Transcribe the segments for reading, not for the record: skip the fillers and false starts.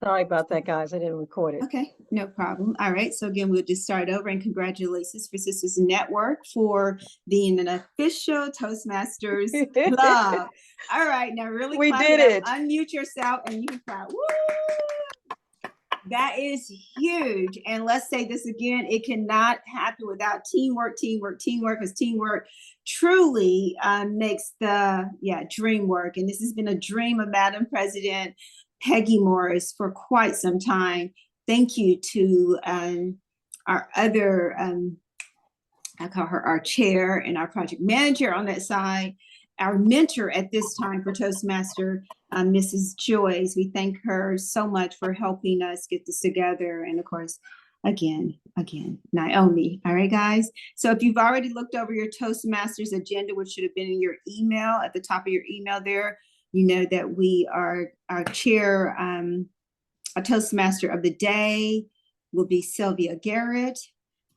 Sorry about that, guys. I didn't record it. Okay, no problem. All right. So again, we'll just start over, and congratulations for Sisters Network for being an official Toastmasters club. All right, now really We did it. Unmute yourself and you can clap. Woo! That is huge. And let's say this again, it cannot happen without teamwork, because teamwork truly makes the dream work. And this has been a dream of Madam President Peggy Morris for quite some time. Thank you to our other, I call her our chair and our project manager on that side, our mentor at this time for Toastmaster, Mrs. Joyce. We thank her so much for helping us get this together. And of course, again, Naomi. All right, guys. So if you've already looked over your Toastmasters agenda, which should have been in your email, at the top of your email there, you know that we are our chair, a Toastmaster of the day will be Sylvia Garrett,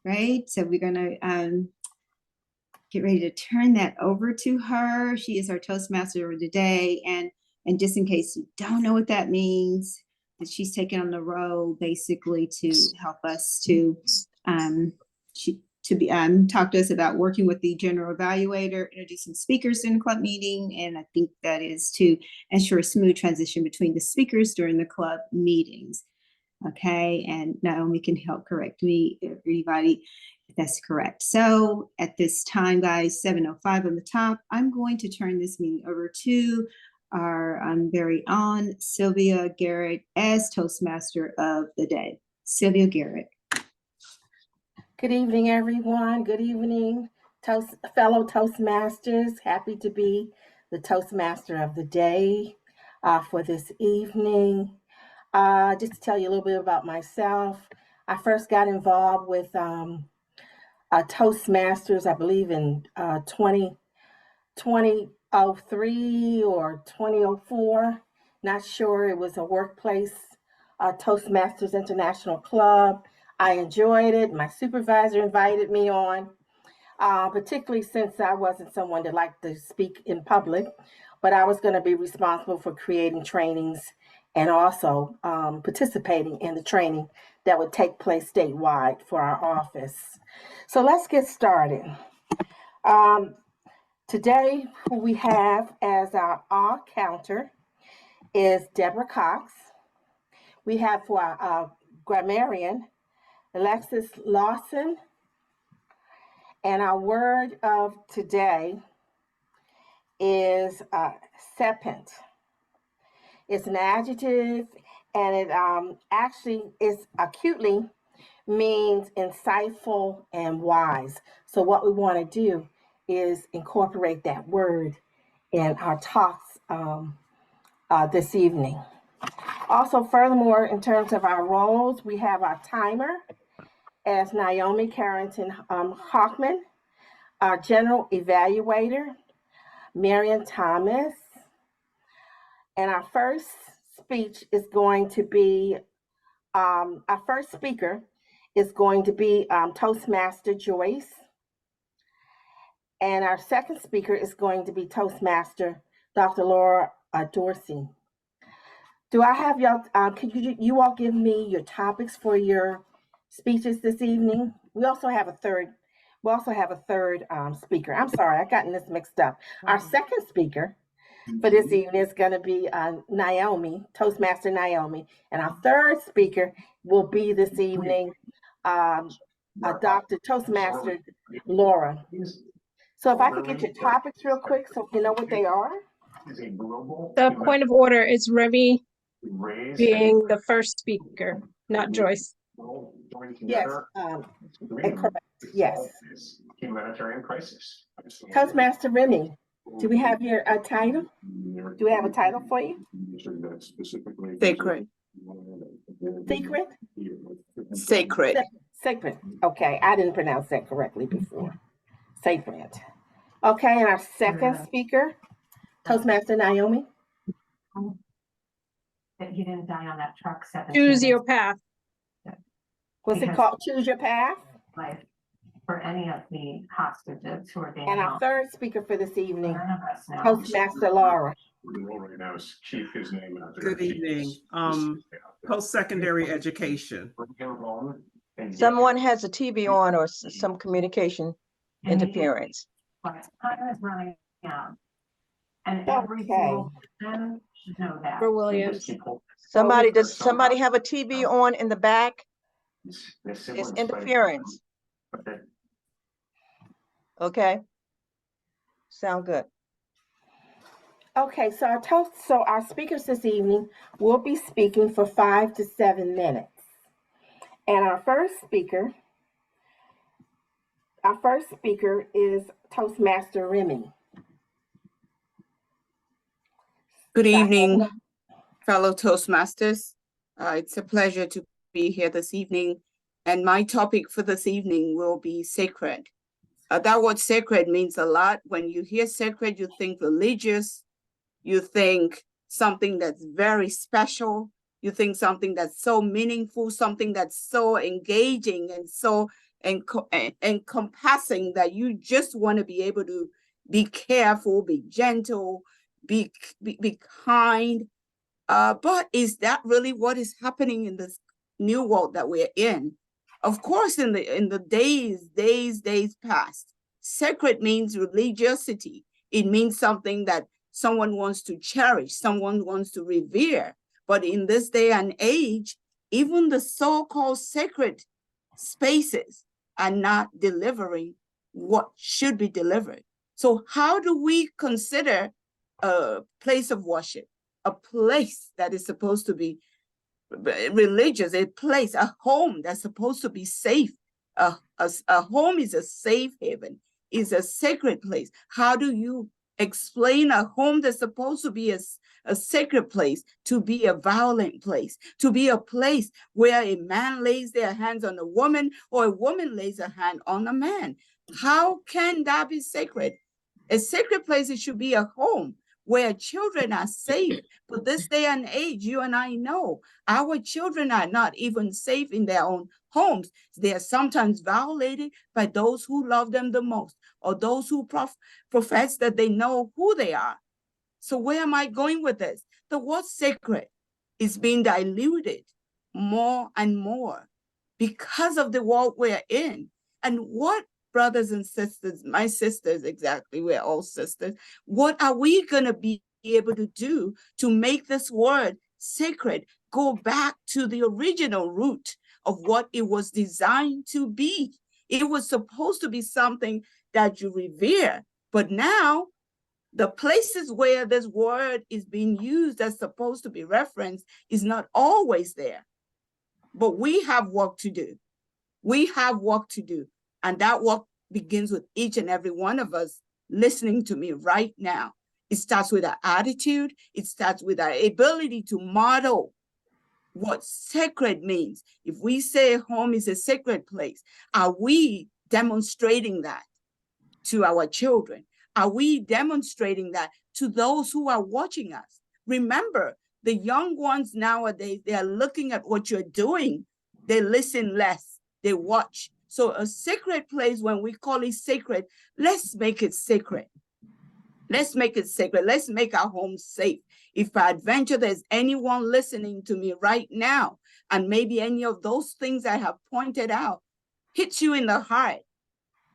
right? So we're gonna get ready to turn that over to her. She is our Toastmaster of the day. And just in case you don't know what that means, that she's taken on the role basically to help us to talk to us about working with the general evaluator, introducing speakers in the club meeting. And I think that is to ensure a smooth transition between the speakers during the club meetings. Okay, and Naomi can help correct me, everybody, if that's correct. So at this time, guys, 7:05 on the top, I'm going to turn this meeting over to our very own Sylvia Garrett as Toastmaster of the day. Sylvia Garrett. Good evening, everyone. Good evening, fellow Toastmasters. Happy to be the Toastmaster of the day for this evening. Just to tell you a little bit about myself, I first got involved with Toastmasters, I believe in 2003 or 2004. Not sure. It was a workplace Toastmasters International Club. I enjoyed it. My supervisor invited me on, particularly since I wasn't someone that liked to speak in public, but I was going to be responsible for creating trainings and also participating in the training that would take place statewide for our office. So let's get started. Today, who we have as our counter is Deborah Cox. We have for our grammarian, Alexis Lawson. And our word of today is sapient. It's an adjective, and it actually is acutely means insightful and wise. So what we want to do is incorporate that word in our talks this evening. Also, furthermore, in terms of our roles, we have our timer as Naomi Carrington Hockman, our general evaluator, Marian Thomas, and our first speech is going to be, our first speaker is going to be Toastmaster Joyce. And our second speaker is going to be Toastmaster Dr. Laura Dorsey. Do I have y'all, could you all give me your topics for your speeches this evening? We also have a third speaker. I'm sorry, I've gotten this mixed up. Our second speaker for this evening is going to be Naomi, Toastmaster Naomi. And our third speaker will be this evening, Dr. Toastmaster Laura. So if I could get your topics real quick so you know what they are. The point of order is Remy being the first speaker, not Joyce. Yes, correct. Yes. Humanitarian crisis. Toastmaster Remy, do we have your title? Do we have a title for you? Sacred. Secret? Sacred. Sacred. Okay, I didn't pronounce that correctly before. Sacred. Okay, and our second speaker, Toastmaster Naomi. That he didn't die on that truck. Choose your path. What's it called? Choose your path. Life for any of the hostages who are being And our held. third speaker for this evening, None of us know. Toastmaster Laura. The role right now is chief, his name. Good evening. Post-secondary education. Bring him home and get Someone him- has a TV on or some communication interference. But time is running out. And every Okay. single person should know that. For Just Williams. keep holding. Somebody, Somehow- does somebody have a TV on in the back? Their It's siblings fight. interference, Okay. okay? Sound good. Okay, so our speakers this evening will be speaking for 5 to 7 minutes. And our first speaker is Toastmaster Remy. Good evening, fellow Toastmasters. It's a pleasure to be here this evening. And my topic for this evening will be sacred. That word sacred means a lot. When you hear sacred, you think religious, you think something that's very special, you think something that's so meaningful, something that's so engaging and so encompassing that you just want to be able to be careful, be gentle, be kind. But is that really what is happening in this new world that we're in? Of course, in the days past, sacred means religiosity. It means something that someone wants to cherish, someone wants to revere. But in this day and age, even the so-called sacred spaces are not delivering what should be delivered. So how do we consider a place of worship, a place that is supposed to be religious, a place, a home that's supposed to be safe? A home is a safe haven, is a sacred place. How do you explain a home that's supposed to be a sacred place to be a violent place, to be a place where a man lays their hands on a woman or a woman lays a hand on a man? How can that be sacred? A sacred place, it should be a home where children are safe. But this day and age, you and I know our children are not even safe in their own homes. They are sometimes violated by those who love them the most, or those who profess that they know who they are. So where am I going with this? The word sacred is being diluted more and more because of the world we're in. And what, brothers and sisters, my sisters, exactly, we're all sisters, what are we going to be able to do to make this word sacred go back to the original root of what it was designed to be? It was supposed to be something that you revere, but now the places where this word is being used as supposed to be referenced is not always there. But we have work to do. We have work to do. And that work begins with each and every one of us listening to me right now. It starts with our attitude. It starts with our ability to model what sacred means. If we say home is a sacred place, are we demonstrating that to our children? Are we demonstrating that to those who are watching us? Remember, the young ones nowadays, they are looking at what you're doing. They listen less, they watch. So a sacred place, when we call it sacred, let's make it sacred. Let's make it sacred. Let's make our homes safe. If I adventure there's anyone listening to me right now, and maybe any of those things I have pointed out hits you in the heart,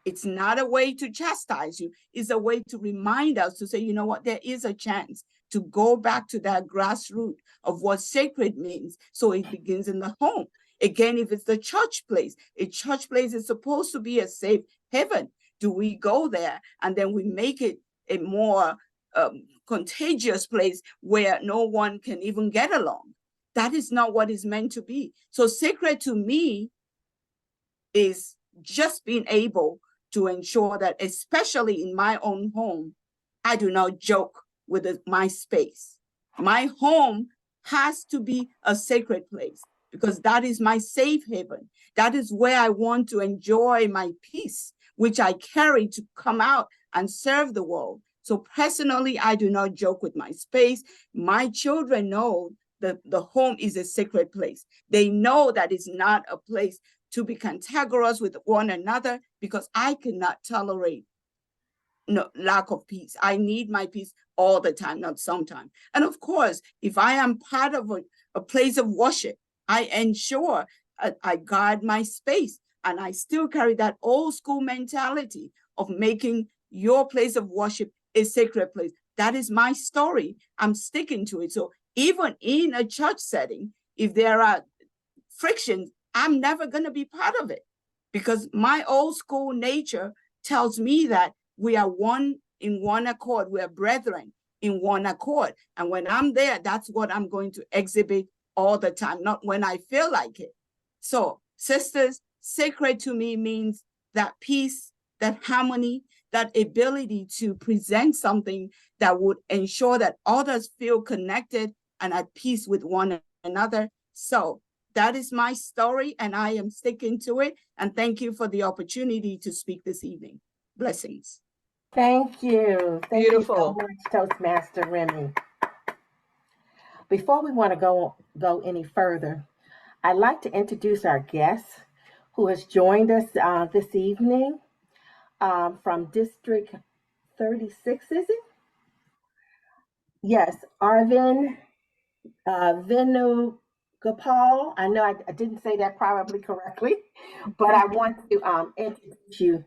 it's not a way to chastise you. It's a way to remind us to say, you know what, there is a chance to go back to that grassroots of what sacred means. So it begins in the home. Again, if it's the church place, a church place is supposed to be a safe haven. Do we go there and then we make it a more contagious place where no one can even get along? That is not what it's meant to be. So sacred to me is just being able to ensure that, especially in my own home, I do not joke with my space. My home has to be a sacred place because that is my safe haven. That is where I want to enjoy my peace, which I carry to come out and serve the world. So personally, I do not joke with my space. My children know that the home is a sacred place. They know that it's not a place to be cantankerous with one another, because I cannot tolerate no lack of peace. I need my peace all the time, not sometimes. And of course, if I am part of a place of worship, I ensure I guard my space, and I still carry that old school mentality of making your place of worship a sacred place. That is my story. I'm sticking to it. So even in a church setting, if there are frictions, I'm never going to be part of it, because my old school nature tells me that we are one in one accord. We are brethren in one accord. And when I'm there, that's what I'm going to exhibit all the time, not when I feel like it. So, sisters, sacred to me means that peace, that harmony, that ability to present something that would ensure that others feel connected and at peace with one another. So that is my story, and I am sticking to it. And thank you for the opportunity to speak this evening. Blessings. Thank you. Thank you so Beautiful. much, Toastmaster Remy. Before we want to go any further, I'd like to introduce our guest who has joined us this evening from District 36, is it? Yes, Arvind Venugopal. I know I didn't say that probably correctly, but I want to introduce you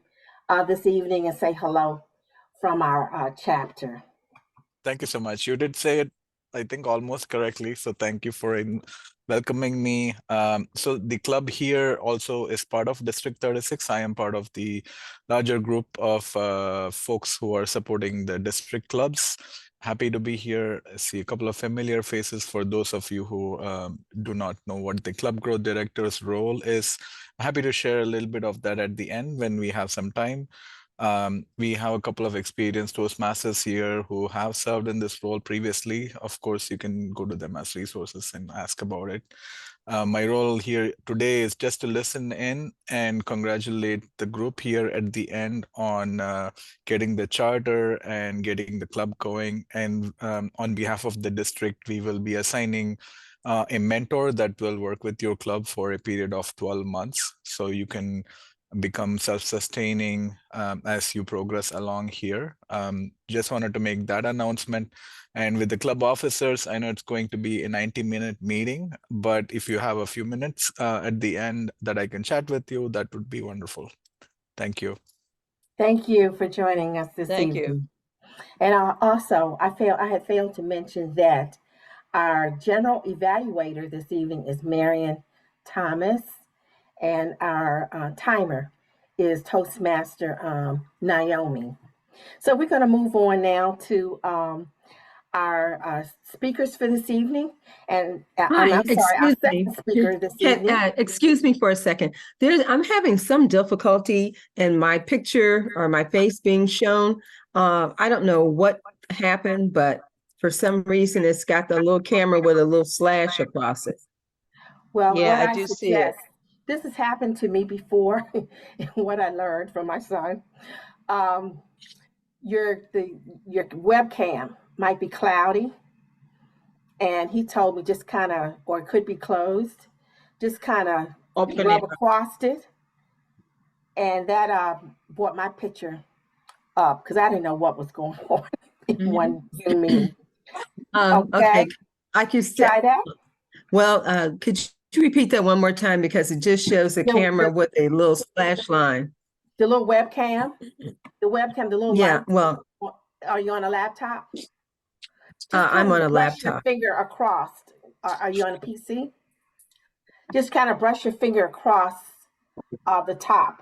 this evening and say hello from our chapter. Thank you so much. You did say it, I think, almost correctly. So thank you for welcoming me. So the club here also is part of District 36. I am part of the larger group of folks who are supporting the district clubs. Happy to be here. I see a couple of familiar faces for those of you who do not know what the club growth director's role is. Happy to share a little bit of that at the end when we have some time. We have a couple of experienced Toastmasters here who have served in this role previously. Of course, you can go to them as resources and ask about it. My role here today is just to listen in and congratulate the group here at the end on getting the charter and getting the club going. And on behalf of the district, we will be assigning a mentor that will work with your club for a period of 12 months. So you can become self-sustaining as you progress along here. Just wanted to make that announcement. And with the club officers, I know it's going to be a 90-minute meeting, but if you have a few minutes at the end that I can chat with you, that would be wonderful. Thank you. Thank you for joining us this Thank evening. you. And I had failed to mention that our general evaluator this evening is Marion Thomas, and our timer is Toastmaster Naomi. So we're going to move on now to our speakers for this evening. And Hi, I'm sorry, our second speaker this evening. Excuse me for a second. I'm having some difficulty in my picture or my face being shown. I don't know what happened, but for some reason it's got the little camera with a little slash across it. Well, Yeah, what I I do see it. suggest, this has happened to me before, what I learned from my son. Your webcam might be cloudy, and he told me just kind of, or it could be closed, just kind of Open rub it. across it, and that brought my picture up because I didn't know what was going on in one Zoom meeting. Okay, I can see. Try that. Well, could you repeat that one more time, because it just shows the camera with a little splash line. The little webcam, the little Yeah, light. well, Are you on a laptop? I'm on a brush your laptop. finger across. Are you on a PC? Just kind of brush your finger across the top.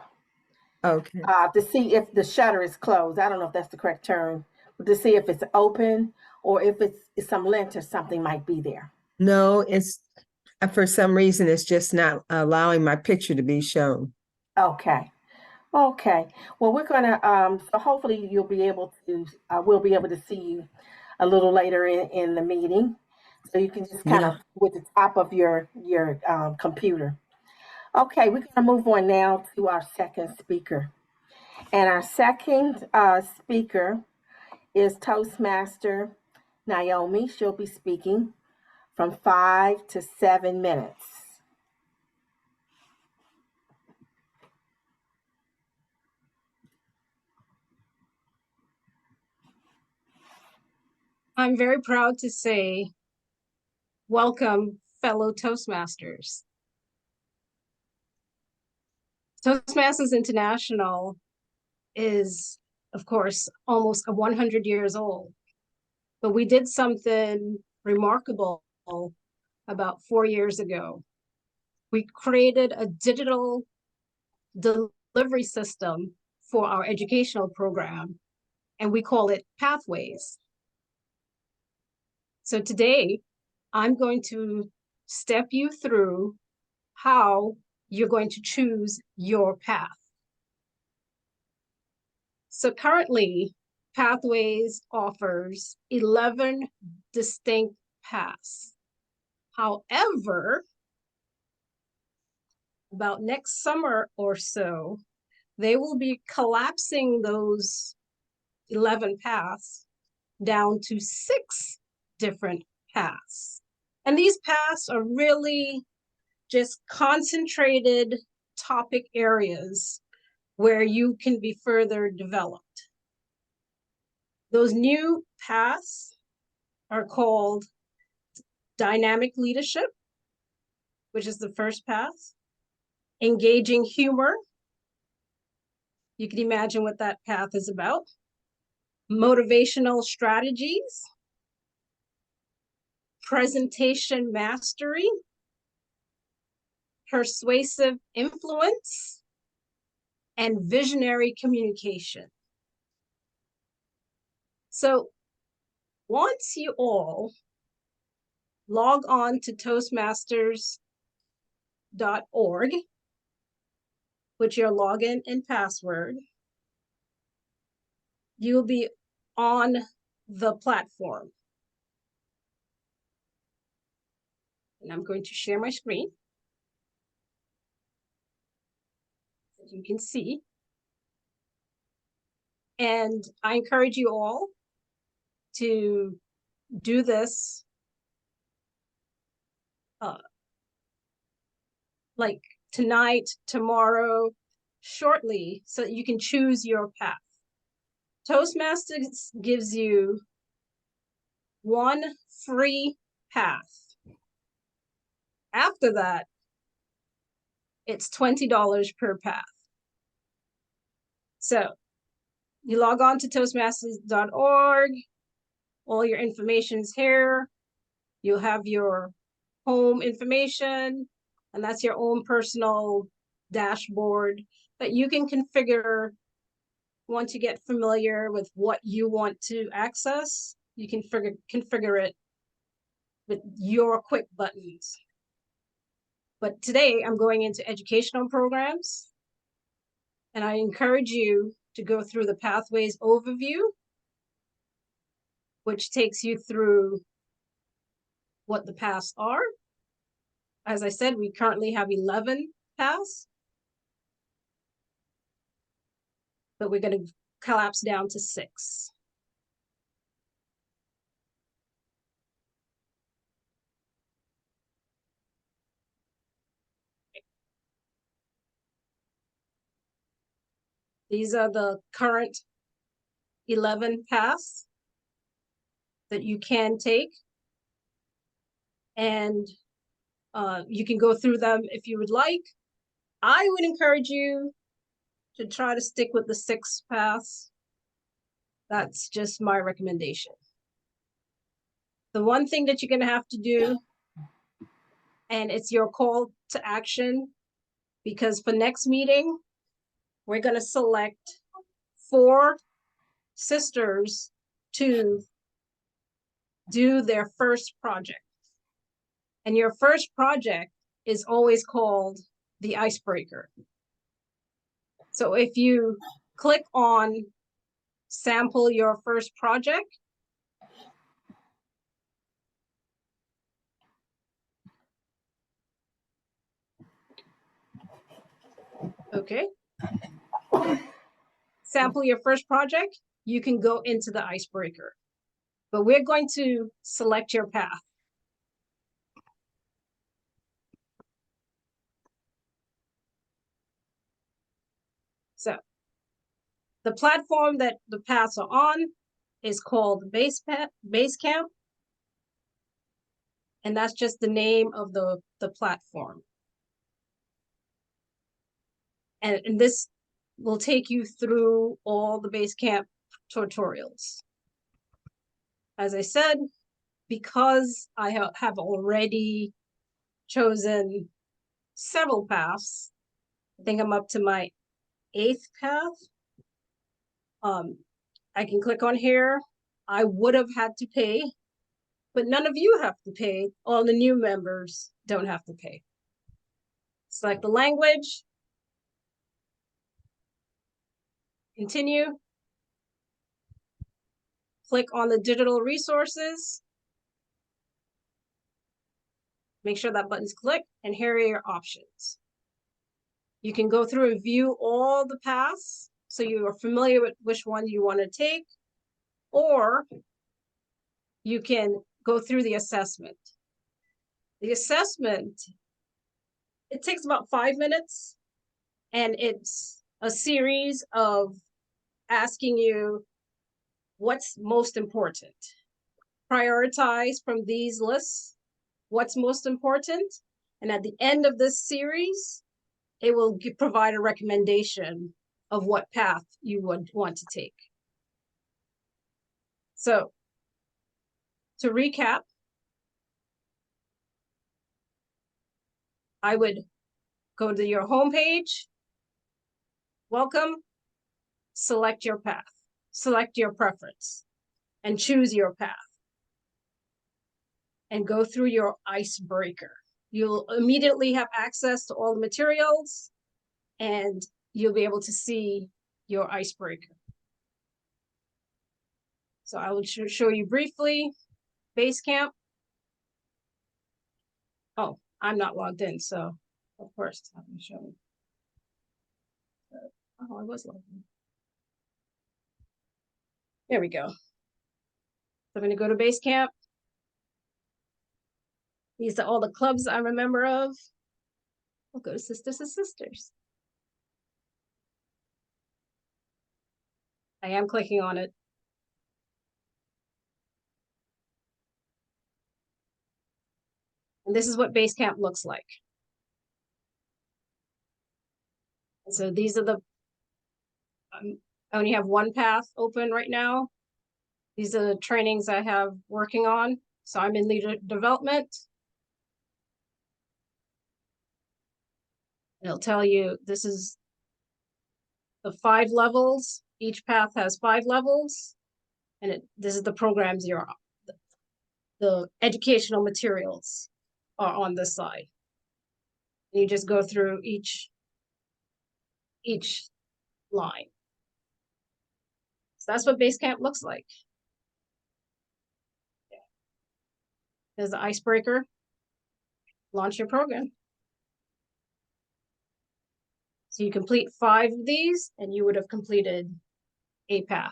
Okay. To see if the shutter is closed. I don't know if that's the correct term, but to see if it's open or if it's some lint or something might be there. No, it's for some reason it's just not allowing my picture to be shown. Okay. Well, we're gonna so hopefully you'll be able to we'll be able to see you a little later in the meeting, so you can just kind of with the top of your computer. Okay, we're gonna move on now to our second speaker, and our second speaker is Toastmaster Naomi. She'll be speaking from 5 to 7 minutes. I'm very proud to say, welcome, fellow Toastmasters. Toastmasters International is, of course, almost 100 years old, but we did something remarkable about 4 years ago. We created a digital delivery system for our educational program, and we call it Pathways. So today, I'm going to step you through how you're going to choose your path. So currently, Pathways offers 11 distinct paths. However, about next summer or so, they will be collapsing those 11 paths down to 6 different paths. And these paths are really just concentrated topic areas where you can be further developed. Those new paths are called dynamic leadership, which is the first path, engaging humor. You can imagine what that path is about. Motivational strategies, presentation mastery, persuasive influence, and visionary communication. So once you all log on to Toastmasters.org with your login and password, you'll be on the platform. And I'm going to share my screen. As you can see. And I encourage you all to do this like tonight, tomorrow, shortly, so that you can choose your path. Toastmasters gives you one free path. After that, it's $20 per path. So you log on to Toastmasters.org, all your information is here. You'll have your home information, and that's your own personal dashboard that you can configure. Once you get familiar with what you want to access, you can configure it with your quick buttons. But today I'm going into educational programs, and I encourage you to go through the Pathways overview, which takes you through what the paths are. As I said, we currently have 11 paths, but we're going to collapse down to 6. These are the current 11 paths that you can take. And you can go through them if you would like. I would encourage you to try to stick with the 6 paths. That's just my recommendation. The one thing that you're going to have to do, and it's your call to action, because for next meeting, we're going to select 4 sisters to do their first project. And your first project is always called the icebreaker. So if you click on sample your first project, okay, sample your first project, you can go into the icebreaker. But we're going to select your path. So the platform that the paths are on is called Base Camp. And that's just the name of the platform. And this will take you through all the Basecamp tutorials. As I said, because I have already chosen several paths, I think I'm up to my 8th path. I can click on here. I would have had to pay, but none of you have to pay. All the new members don't have to pay. Select the language. Continue. Click on the digital resources. Make sure that button's clicked, and here are your options. You can go through and view all the paths so you are familiar with which one you want to take, or you can go through the assessment. The assessment, it takes about 5 minutes, and it's a series of asking you what's most important. Prioritize from these lists what's most important, and at the end of this series, it will provide a recommendation of what path you would want to take. So, to recap, I would go to your homepage, welcome, select your path, select your preference, and choose your path. And go through your icebreaker. You'll immediately have access to all the materials, and you'll be able to see your icebreaker. So I will show you briefly Basecamp. Oh, I'm not logged in, so of course it's not going to show me. Oh, I was logged in. There we go. So I'm going to go to Basecamp. These are all the clubs I'm a member of. We'll go to Sisters and Sisters. I am clicking on it. And this is what Basecamp looks like. And so these are the, I only have one path open right now. These are the trainings I have working on. So I'm in leader development. It'll tell you this is the 5 levels. Each path has 5 levels. And this is the programs you're on. The educational materials are on this side. And you just go through each line. So that's what Basecamp looks like. There's the icebreaker. Launch your program. So you complete 5 of these, and you would have completed a path.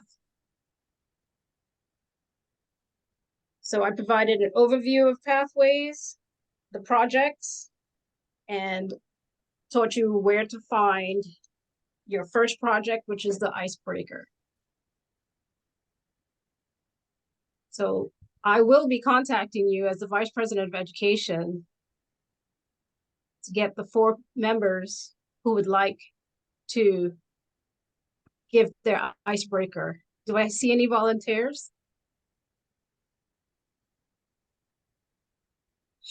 So I provided an overview of pathways, the projects, and taught you where to find your first project, which is the icebreaker. So I will be contacting you as the Vice President of Education to get the 4 members who would like to give their icebreaker. Do I see any volunteers?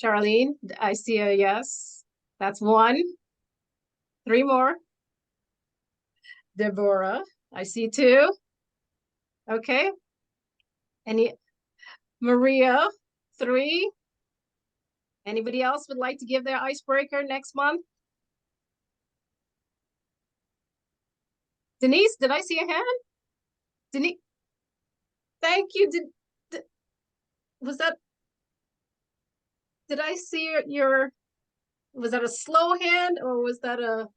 Charlene, I see a yes. That's 1. 3 more. Deborah, I see 2. Okay. Any, Maria, 3. Anybody else would like to give their icebreaker next month? Denise, did I see a hand? Denise, thank you. Was that, did I see your, was that a slow hand or was that a?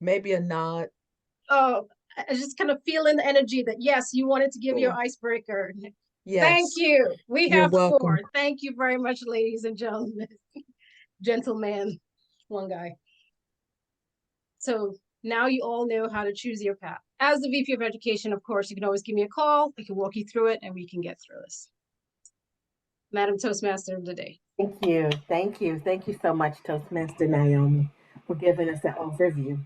Maybe a nod. Oh, I just kind of feeling the energy that yes, you wanted to give your icebreaker. Yes. Thank you. We You're have welcome. 4. Thank you very much, ladies and gentlemen. Gentleman, one guy. So Now you all know how to choose your path. As the VP of Education, of course, you can always give me a call. I can walk you through it and we can get through this. Madam Toastmaster of the day. Thank you. Thank you. Thank you so much, Toastmaster Naomi, for giving us an overview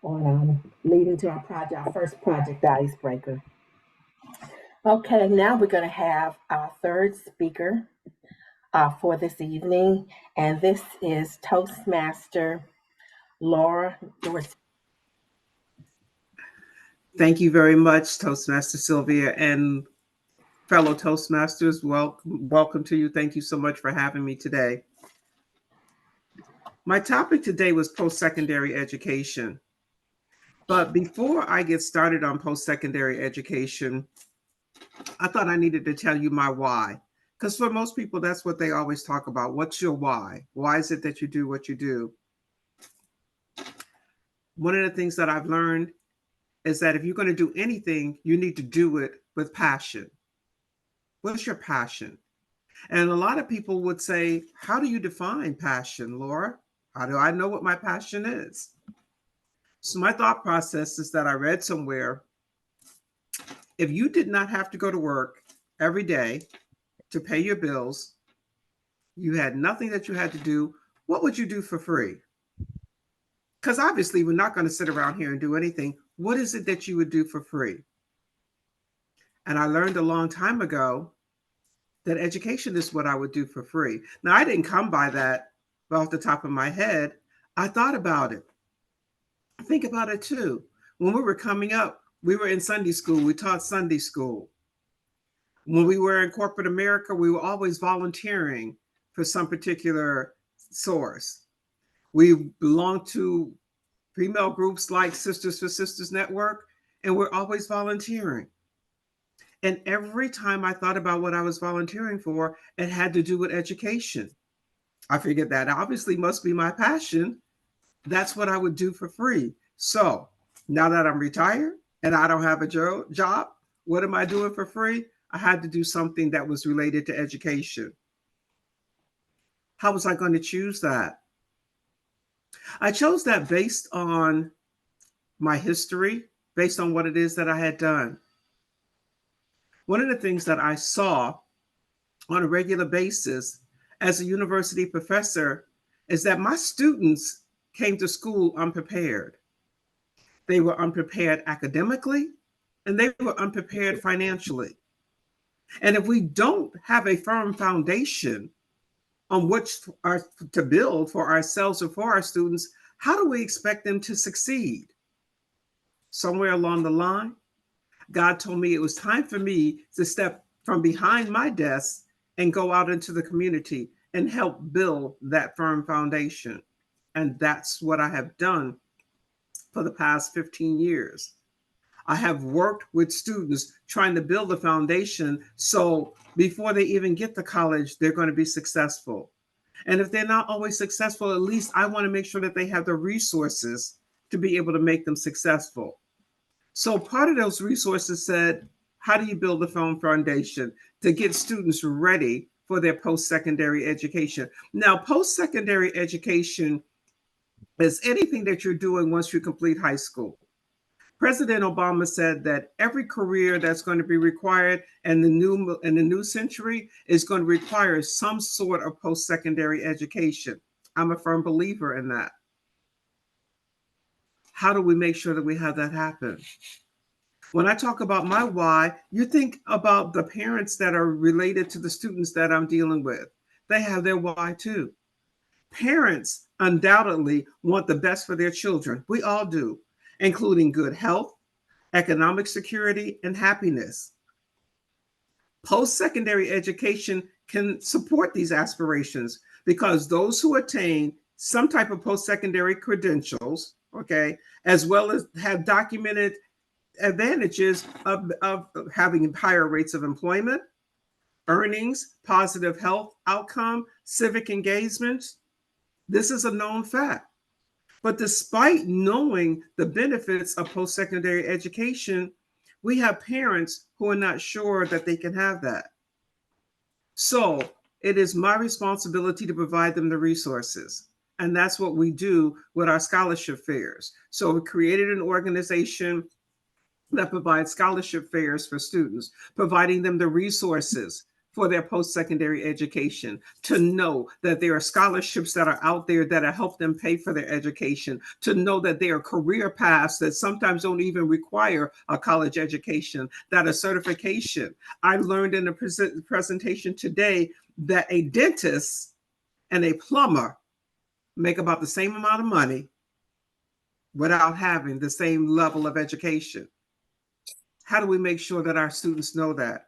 on leading to our first project, the icebreaker. Okay, now we're going to have our third speaker for this evening, and this is Toastmaster Laura Dorsey. Thank you very much, Toastmaster Sylvia, and fellow Toastmasters. Welcome to you. Thank you so much for having me today. My topic today was post-secondary education. But before I get started on post-secondary education, I thought I needed to tell you my why. Because for most people, that's what they always talk about. What's your why? Why is it that you do what you do? One of the things that I've learned is that if you're going to do anything, you need to do it with passion. What's your passion? And a lot of people would say, how do you define passion, Laura? How do I know what my passion is? So my thought process is that I read somewhere, if you did not have to go to work every day to pay your bills, you had nothing that you had to do, what would you do for free? Because obviously we're not going to sit around here and do anything. What is it that you would do for free? And I learned a long time ago that education is what I would do for free. Now, I didn't come by that off the top of my head. I thought about it. Think about it too. When we were coming up, we were in Sunday school. We taught Sunday school. When we were in corporate America, we were always volunteering for some particular source. We belonged to female groups like Sisters for Sisters Network, and we're always volunteering. And every time I thought about what I was volunteering for, it had to do with education. I figured that obviously must be my passion. That's what I would do for free. So now that I'm retired and I don't have a job, what am I doing for free? I had to do something that was related to education. How was I going to choose that? I chose that based on my history, based on what it is that I had done. One of the things that I saw on a regular basis as a university professor is that my students came to school unprepared. They were unprepared academically, and they were unprepared financially. And if we don't have a firm foundation on which to build for ourselves or for our students, how do we expect them to succeed? Somewhere along the line, God told me it was time for me to step from behind my desk and go out into the community and help build that firm foundation. And that's what I have done for the past 15 years. I have worked with students trying to build a foundation so before they even get to college, they're going to be successful. And if they're not always successful, at least I want to make sure that they have the resources to be able to make them successful. So part of those resources said, how do you build a firm foundation to get students ready for their post-secondary education? Now, post-secondary education is anything that you're doing once you complete high school. President Obama said that every career that's going to be required in the new century is going to require some sort of post-secondary education. I'm a firm believer in that. How do we make sure that we have that happen? When I talk about my why, you think about the parents that are related to the students that I'm dealing with. They have their why too. Parents undoubtedly want the best for their children. We all do, including good health, economic security, and happiness. Post-secondary education can support these aspirations because those who attain some type of post-secondary credentials, okay, as well as have documented advantages of having higher rates of employment, earnings, positive health outcome, civic engagement. This is a known fact. But despite knowing the benefits of post-secondary education, we have parents who are not sure that they can have that. So it is my responsibility to provide them the resources. And that's what we do with our scholarship fairs. So we created an organization that provides scholarship fairs for students, providing them the resources for their post-secondary education, to know that there are scholarships that are out there that help them pay for their education, to know that there are career paths that sometimes don't even require a college education, that a certification. I learned in a presentation today that a dentist and a plumber make about the same amount of money without having the same level of education. How do we make sure that our students know that?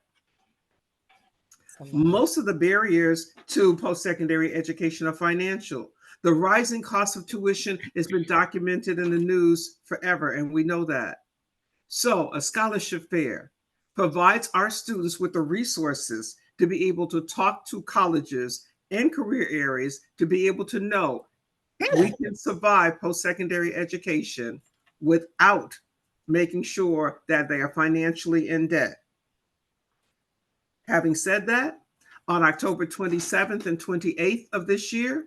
Most of the barriers to post-secondary education are financial. The rising cost of tuition has been documented in the news forever, and we know that. So a scholarship fair provides our students with the resources to be able to talk to colleges and career areas to be able to know we can survive post-secondary education without making sure that they are financially in debt. Having said that, on October 27th and 28th of this year,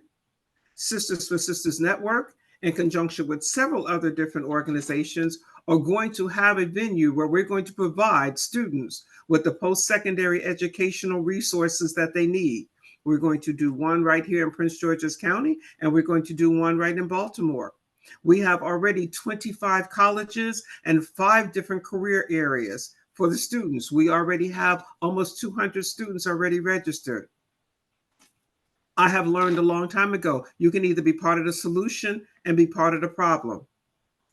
Sisters for Sisters Network, in conjunction with several other different organizations, are going to have a venue where we're going to provide students with the post-secondary educational resources that they need. We're going to do one right here in Prince George's County, and we're going to do one right in Baltimore. We have already 25 colleges and 5 different career areas for the students. We already have almost 200 students already registered. I have learned a long time ago, you can either be part of the solution and be part of the problem.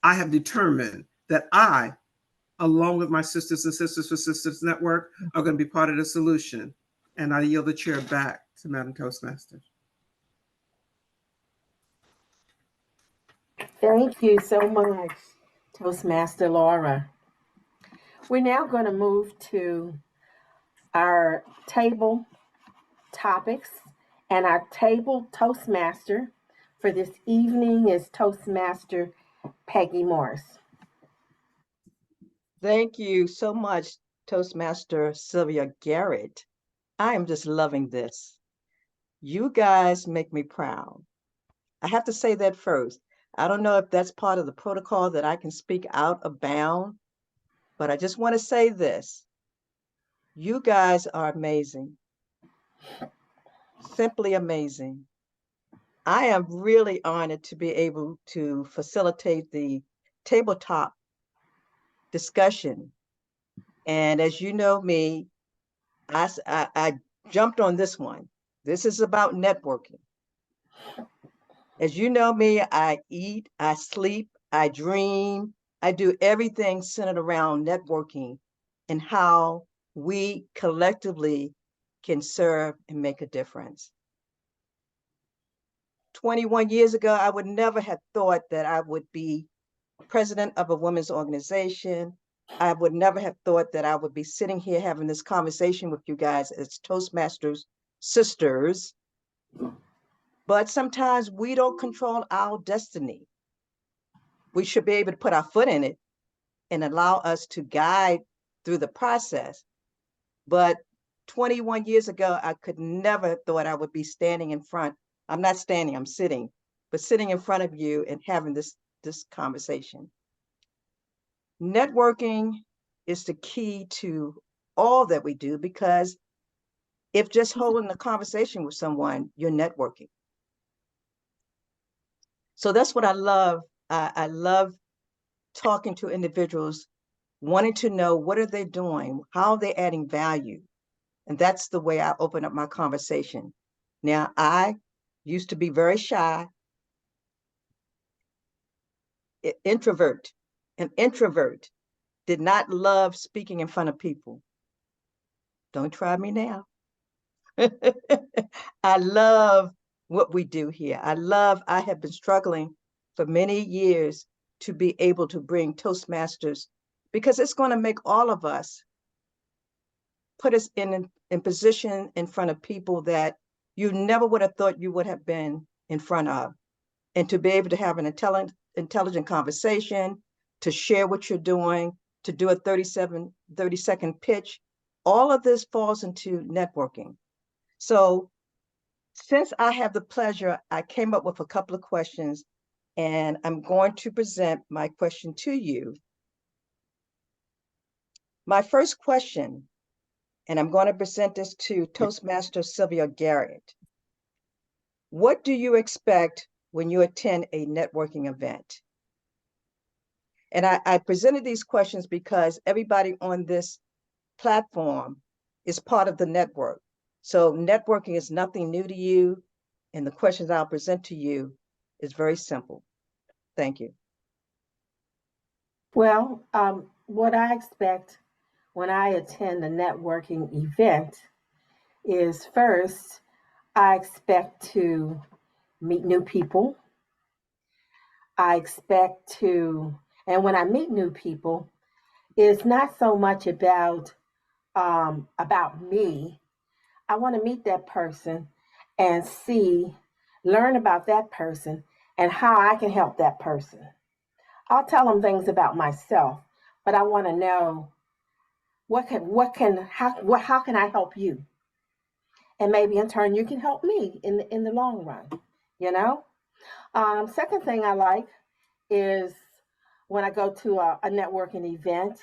I have determined that I, along with my Sisters and Sisters for Sisters Network, are going to be part of the solution. And I yield the chair back to Madam Toastmaster. Thank you so much, Toastmaster Laura. We're now going to move to our table topics, and our table Toastmaster for this evening is Toastmaster Peggy Morris. Thank you so much, Toastmaster Sylvia Garrett. I am just loving this. You guys make me proud. I have to say that first. I don't know if that's part of the protocol that I can speak out of bound, but I just want to say this. You guys are amazing. Simply amazing. I am really honored to be able to facilitate the tabletop discussion. And as you know me, I jumped on this one. This is about networking. As you know me, I eat, I sleep, I dream, I do everything centered around networking and how we collectively can serve and make a difference. 21 years ago, I would never have thought that I would be president of a women's organization. I would never have thought that I would be sitting here having this conversation with you guys as Toastmasters sisters. But sometimes we don't control our destiny. We should be able to put our foot in it and allow us to guide through the process. But 21 years ago, I could never have thought I would be standing in front. I'm not standing, I'm sitting, but sitting in front of you and having this conversation. Networking is the key to all that we do, because if just holding a conversation with someone, you're networking. So that's what I love. I love talking to individuals, wanting to know what are they doing, how are they adding value. And that's the way I open up my conversation. Now, I used to be very shy, an introvert, did not love speaking in front of people. Don't try me now. I love what we do here. I have been struggling for many years to be able to bring Toastmasters, because it's going to make all of us, put us in position in front of people that you never would have thought you would have been in front of. And to be able to have an intelligent conversation, to share what you're doing, to do a 30-second pitch, all of this falls into networking. So Since I have the pleasure, I came up with a couple of questions, and I'm going to present my question to you. My first question, and I'm going to present this to Toastmaster Sylvia Garrett. What do you expect when you attend a networking event? And I presented these questions because everybody on this platform is part of the network. So networking is nothing new to you, and the questions I'll present to you is very simple. Thank you. Well, what I expect when I attend a networking event is first, I expect to meet new people. I expect to, and when I meet new people, it's not so much about me. I want to meet that person and learn about that person and how I can help that person. I'll tell them things about myself, but I want to know how can I help you? And maybe in turn you can help me in the long run, you know? Second thing I like is when I go to a networking event,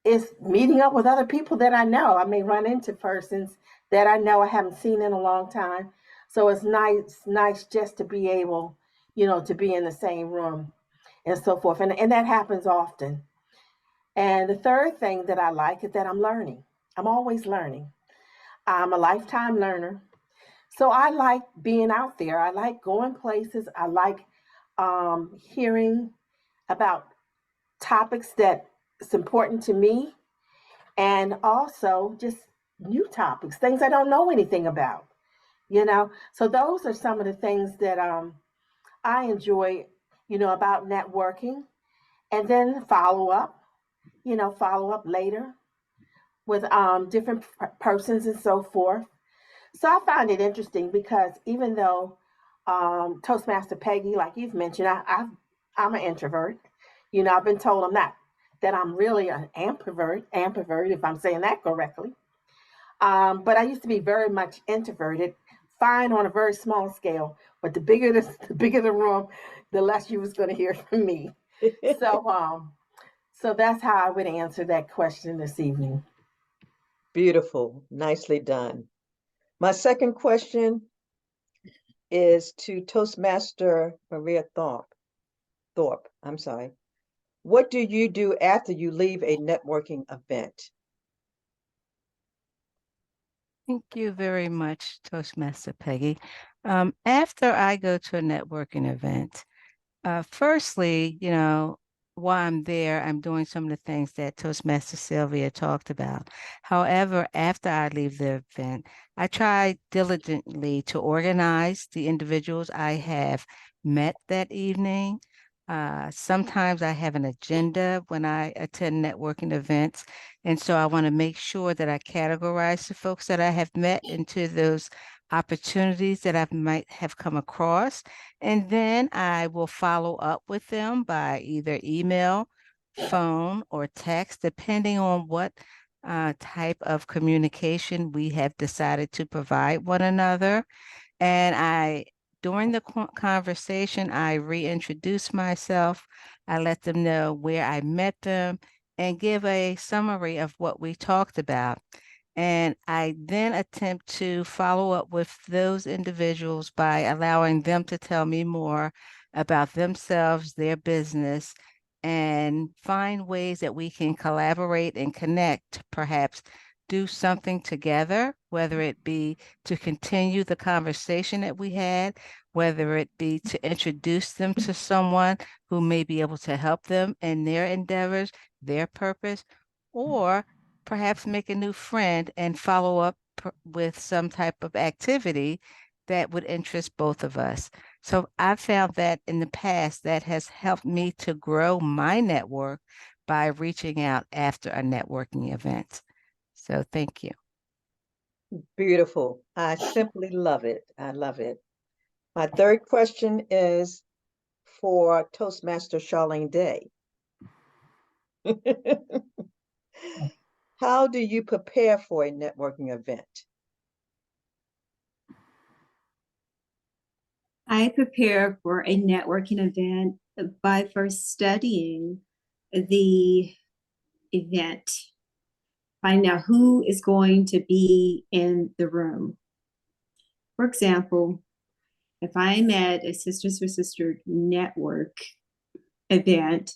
is meeting up with other people that I know. I may run into persons that I know I haven't seen in a long time. So it's nice just to be able, to be in the same room and so forth. And that happens often. And the third thing that I like is that I'm learning. I'm always learning. I'm a lifetime learner. So I like being out there. I like going places. I like hearing about topics that it's important to me, and also just new topics, things I don't know anything about, So those are some of the things that I enjoy, about networking. And then follow up later with different persons and so forth. So I find it interesting because even though Toastmaster Peggy, like you've mentioned, I'm an introvert. I've been told I'm not, that I'm really an ambivert, if I'm saying that correctly. But I used to be very much introverted, fine on a very small scale. But the bigger the room, the less you was going to hear from me. So that's how I would answer that question this evening. Beautiful. Nicely done. My second question is to Toastmaster Maria Thorpe, I'm sorry. What do you do after you leave a networking event? Thank you very much, Toastmaster Peggy. After I go to a networking event, firstly, while I'm there, I'm doing some of the things that Toastmaster Sylvia talked about. However, after I leave the event, I try diligently to organize the individuals I have met that evening. Sometimes I have an agenda when I attend networking events. And so I want to make sure that I categorize the folks that I have met into those opportunities that I might have come across. And then I will follow up with them by either email, phone, or text, depending on what type of communication we have decided to provide one another. And during the conversation, I reintroduce myself. I let them know where I met them and give a summary of what we talked about. And I then attempt to follow up with those individuals by allowing them to tell me more about themselves, their business, and find ways that we can collaborate and connect, perhaps do something together, whether it be to continue the conversation that we had, whether it be to introduce them to someone who may be able to help them in their endeavors, their purpose, or perhaps make a new friend and follow up with some type of activity that would interest both of us. So I found that in the past that has helped me to grow my network by reaching out after a networking event. So thank you. Beautiful. I simply love it. I love it. My third question is for Toastmaster Charlene Day. How do you prepare for a networking event? I prepare for a networking event by first studying the event, find out who is going to be in the room. For example, if I'm at a Sisters for Sister network event,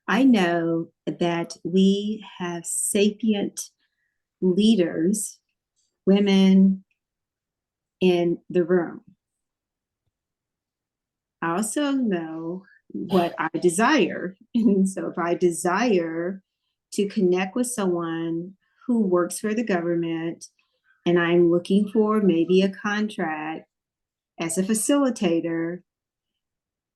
I know that we have sapient leaders, women in the room. I also know what I desire. And so if I desire to connect with someone who works for the government and I'm looking for maybe a contract as a facilitator,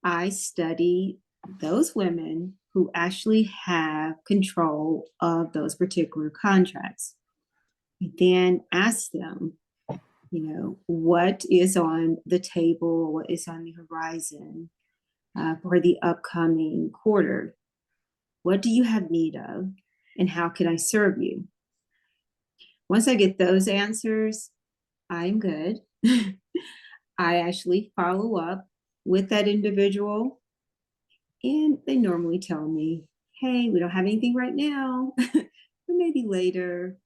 I study those women who actually have control of those particular contracts. I then ask them, what is on the table, what is on the horizon for the upcoming quarter? What do you have need of, and how can I serve you? Once I get those answers, I'm good. I actually follow up with that individual, and they normally tell me, hey, we don't have anything right now, but maybe later.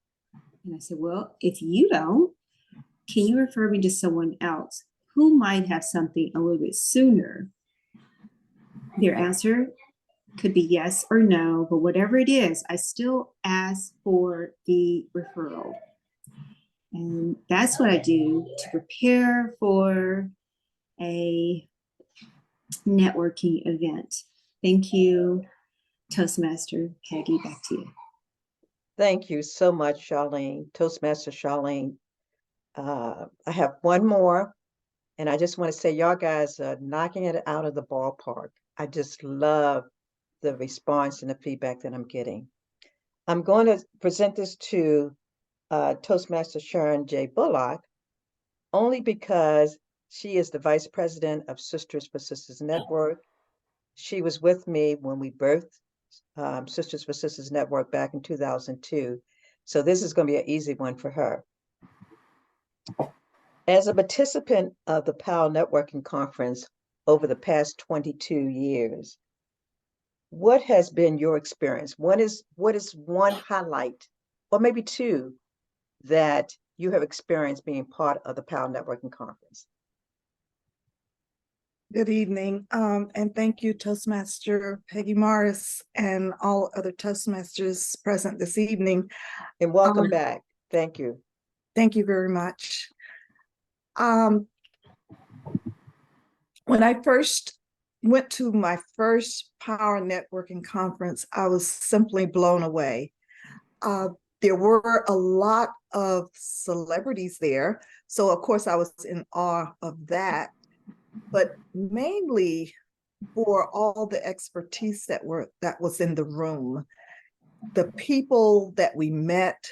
And I said, well, if you don't, can you refer me to someone else who might have something a little bit sooner? Their answer could be yes or no, but whatever it is, I still ask for the referral. And that's what I do to prepare for a networking event. Thank you, Toastmaster Peggy. Back to you. Thank you so much, Charlene, Toastmaster Charlene. I have one more, and I just want to say y'all guys are knocking it out of the ballpark. I just love the response and the feedback that I'm getting. I'm going to present this to Toastmaster Sharon J. Bullock, only because she is the Vice President of Sisters for Sisters Network. She was with me when we birthed Sisters for Sisters Network back in 2002. So this is going to be an easy one for her. As a participant of the PAL Networking Conference over the past 22 years, what has been your experience? What is one highlight, or maybe two, that you have experienced being part of the PAL Networking Conference? Good evening, and thank you, Toastmaster Peggy Morris and all other Toastmasters present this evening. And welcome back. Thank you. Thank you very much. When I first went to my first Power Networking Conference, I was simply blown away. There were a lot of celebrities there, so of course I was in awe of that. But mainly for all the expertise that was in the room, the people that we met,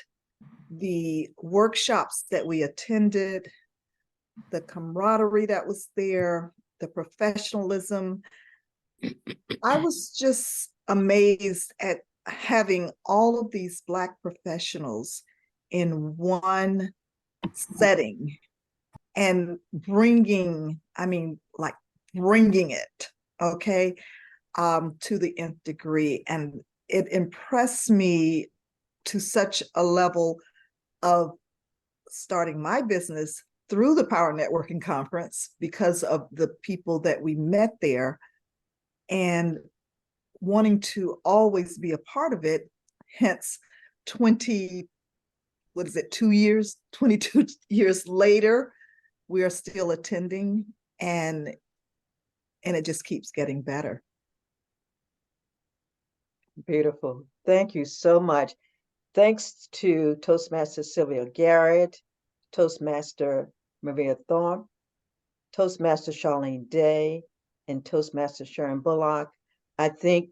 the workshops that we attended, the camaraderie that was there, the professionalism. I was just amazed at having all of these Black professionals in one setting and bringing it, okay, to the nth degree. And it impressed me to such a level of starting my business through the Power Networking Conference because of the people that we met there, and wanting to always be a part of it. Hence 22 years later, we are still attending, and it just keeps getting better. Beautiful. Thank you so much. Thanks to Toastmaster Sylvia Garrett, Toastmaster Maria Thorpe, Toastmaster Charlene Day, and Toastmaster Sharon Bullock. I think,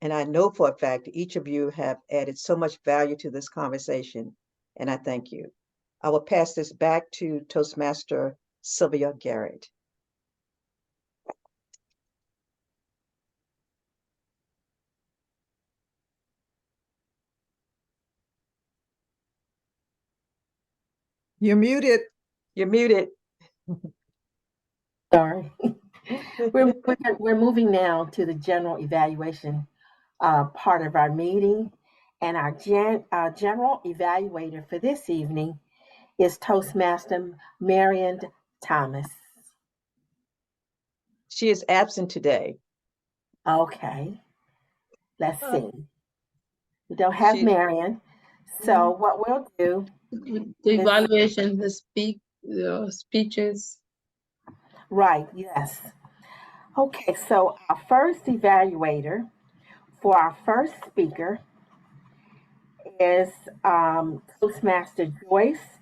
and I know for a fact, each of you have added so much value to this conversation, and I thank you. I will pass this back to Toastmaster Sylvia Garrett. You're muted. You're muted. Sorry. We're moving now to the general evaluation part of our meeting. And our general evaluator for this evening is Toastmaster Marion Thomas. She is absent today. Okay, let's see. We don't have She- Marion. So what we'll do, The evaluation, the speeches. right, yes. Okay, so our first evaluator for our first speaker is Toastmaster Joyce,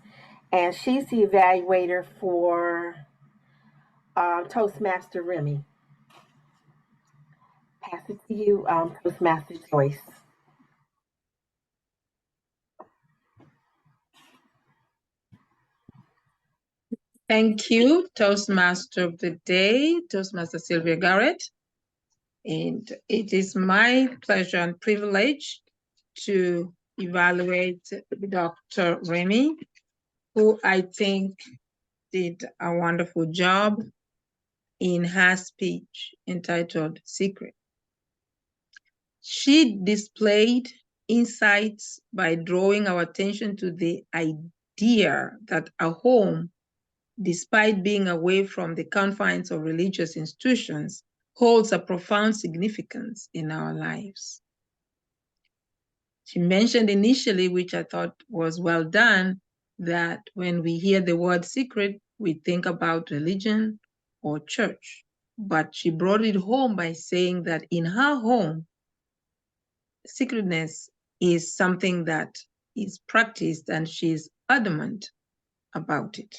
and she's the evaluator for Toastmaster Remy. Pass it to you, Toastmaster Joyce. Thank you, Toastmaster of the Day, Toastmaster Sylvia Garrett. And it is my pleasure and privilege to evaluate Dr. Remy, who I think did a wonderful job in her speech entitled Secret. She displayed insights by drawing our attention to the idea that a home, despite being away from the confines of religious institutions, holds a profound significance in our lives. She mentioned initially, which I thought was well done, that when we hear the word secret, we think about religion or church. But she brought it home by saying that in her home, secretness is something that is practiced and she's adamant about it.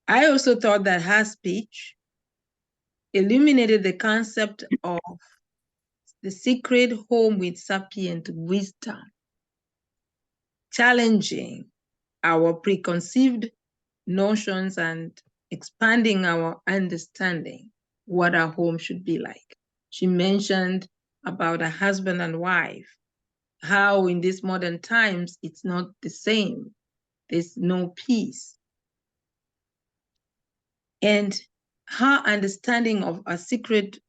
I also thought that her speech illuminated the concept of the secret home with sapient wisdom, challenging our preconceived notions and expanding our understanding what a home should be like. She mentioned about a husband and wife, how in these modern times it's not the same. There's no peace. And her understanding of the secret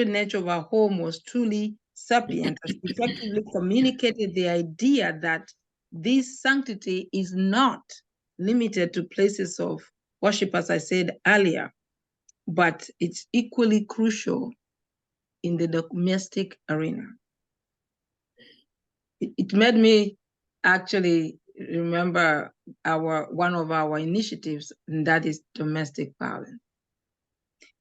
nature of our home was truly sapient. She effectively communicated the idea that this sanctity is not limited to places of worship, as I said earlier, but it's equally crucial in the domestic arena. It made me actually remember one of our initiatives, and that is domestic violence.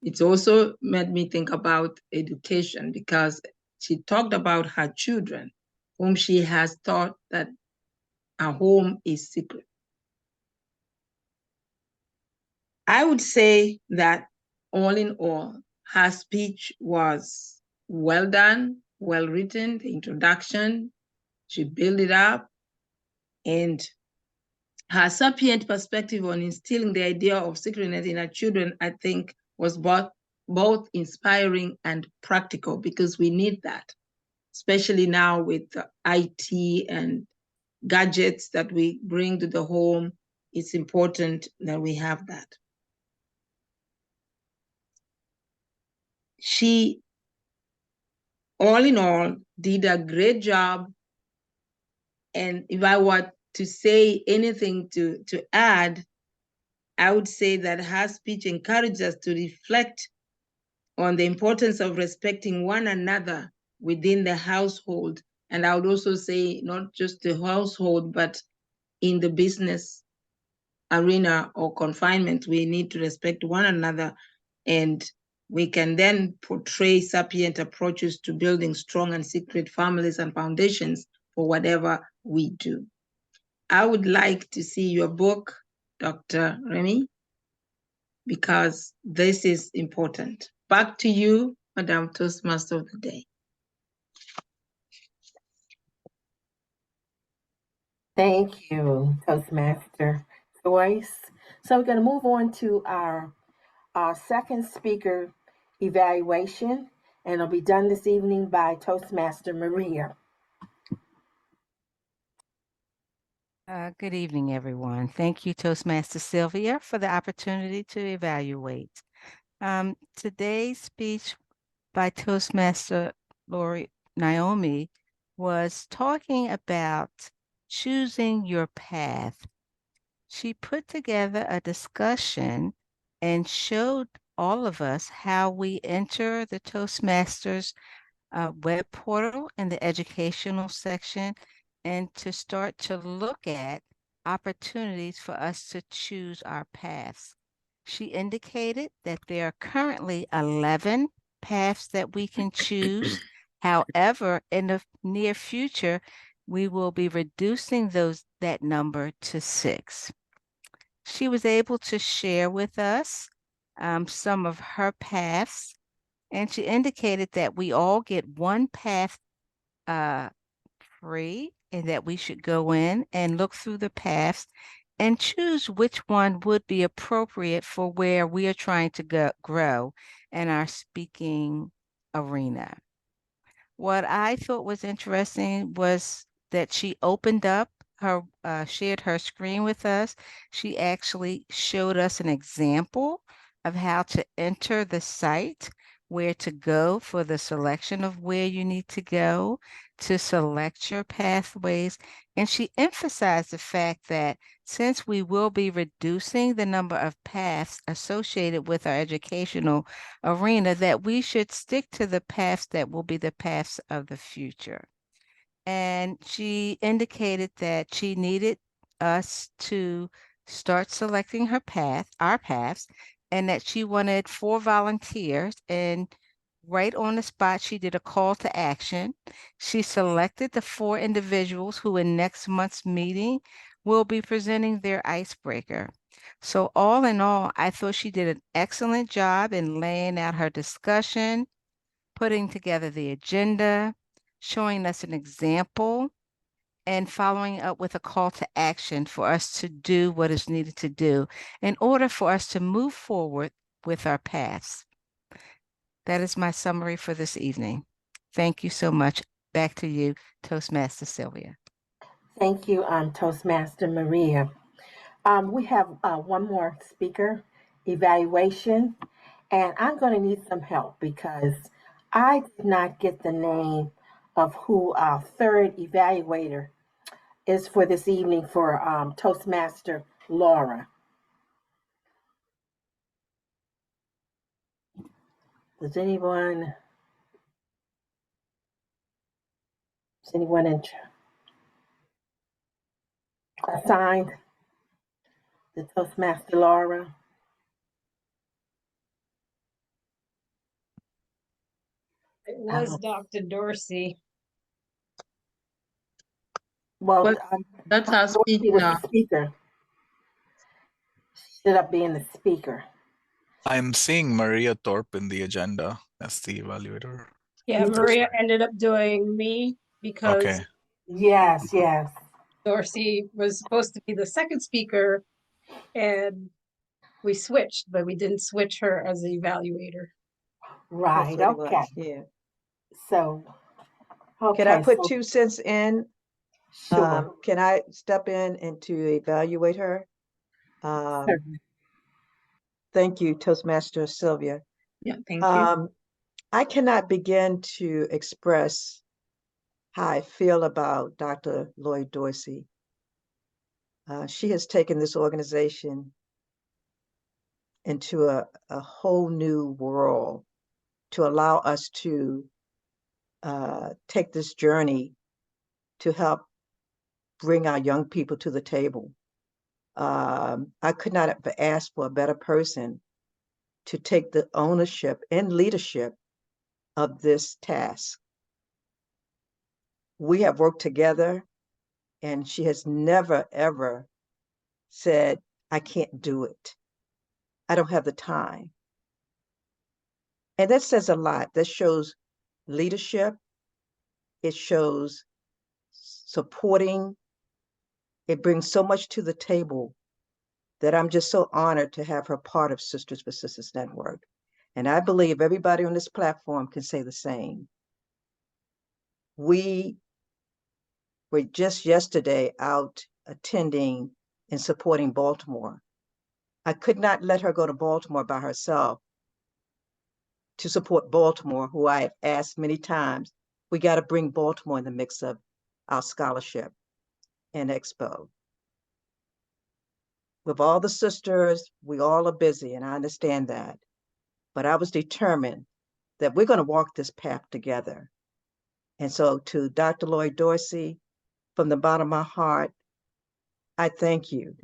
It also made me think about education, because she talked about her children, whom she has taught that a home is secret. I would say that all in all, her speech was well done, well written, the introduction, she built it up, and her sapient perspective on instilling the idea of secretness in her children, I think, was both inspiring and practical, because we need that, especially now with IT and gadgets that we bring to the home. It's important that we have that. She, all in all, did a great job. And if I were to say anything to add, I would say that her speech encouraged us to reflect on the importance of respecting one another within the household. And I would also say not just the household, but in the business arena or confinement, we need to respect one another. And we can then portray sapient approaches to building strong and secret families and foundations for whatever we do. I would like to see your book, Dr. Remy, because this is important. Back to you, Madam Toastmaster of the Day. Thank you, Toastmaster Joyce. So we're going to move on to our second speaker evaluation, and it'll be done this evening by Toastmaster Maria. Good evening, everyone. Thank you, Toastmaster Sylvia, for the opportunity to evaluate. Today's speech by Toastmaster Lori Naomi was talking about choosing your path. She put together a discussion and showed all of us how we enter the Toastmasters web portal in the educational section and to start to look at opportunities for us to choose our paths. She indicated that there are currently 11 paths that we can choose. However, in the near future, we will be reducing that number to 6. She was able to share with us some of her paths, and she indicated that we all get one path free and that we should go in and look through the paths and choose which one would be appropriate for where we are trying to grow in our speaking arena. What I thought was interesting was that she opened up her, shared her screen with us. She actually showed us an example of how to enter the site, where to go for the selection of where you need to go to select your pathways. And she emphasized the fact that since we will be reducing the number of paths associated with our educational arena, that we should stick to the paths that will be the paths of the future. And she indicated that she needed us to start selecting our paths, and that she wanted 4 volunteers. And right on the spot, she did a call to action. She selected the 4 individuals who in next month's meeting will be presenting their icebreaker. So all in all, I thought she did an excellent job in laying out her discussion, putting together the agenda, showing us an example, and following up with a call to action for us to do what is needed to do in order for us to move forward with our paths. That is my summary for this evening. Thank you so much. Back to you, Toastmaster Sylvia. Thank you, Toastmaster Maria. We have one more speaker evaluation, and I'm going to need some help because I did not get the name of who our third evaluator is for this evening for Toastmaster Laura. Is anyone assigned to Toastmaster Laura? It was Dr. Dorsey. Well, But that's our Dorothy was speaker. the speaker. She ended up being the speaker. I'm seeing Maria Thorpe in the agenda as the evaluator. Yeah, Maria ended up doing me because Okay. Yes. Dorsey was supposed to be the second speaker, and we switched, but we didn't switch her as the evaluator. Right. That's what it Okay. was, yeah. So, okay. Can I put so, 2 cents in? Sure. Can I step in and to evaluate her? Certainly. Thank you, Toastmaster Sylvia. Yeah, thank you. I cannot begin to express how I feel about Dr. Lloyd Dorsey. She has taken this organization into a whole new world to allow us to take this journey to help bring our young people to the table. I could not have asked for a better person to take the ownership and leadership of this task. We have worked together, and she has never, ever said, I can't do it. I don't have the time. And that says a lot. That shows leadership. It shows supporting. It brings so much to the table that I'm just so honored to have her part of Sisters for Sisters Network. And I believe everybody on this platform can say the same. We were just yesterday out attending and supporting Baltimore. I could not let her go to Baltimore by herself to support Baltimore, who I have asked many times. We got to bring Baltimore in the mix of our scholarship and expo. With all the sisters, we all are busy, and I understand that. But I was determined that we're going to walk this path together. And so to Dr. Lloyd Dorsey, from the bottom of my heart, I thank you.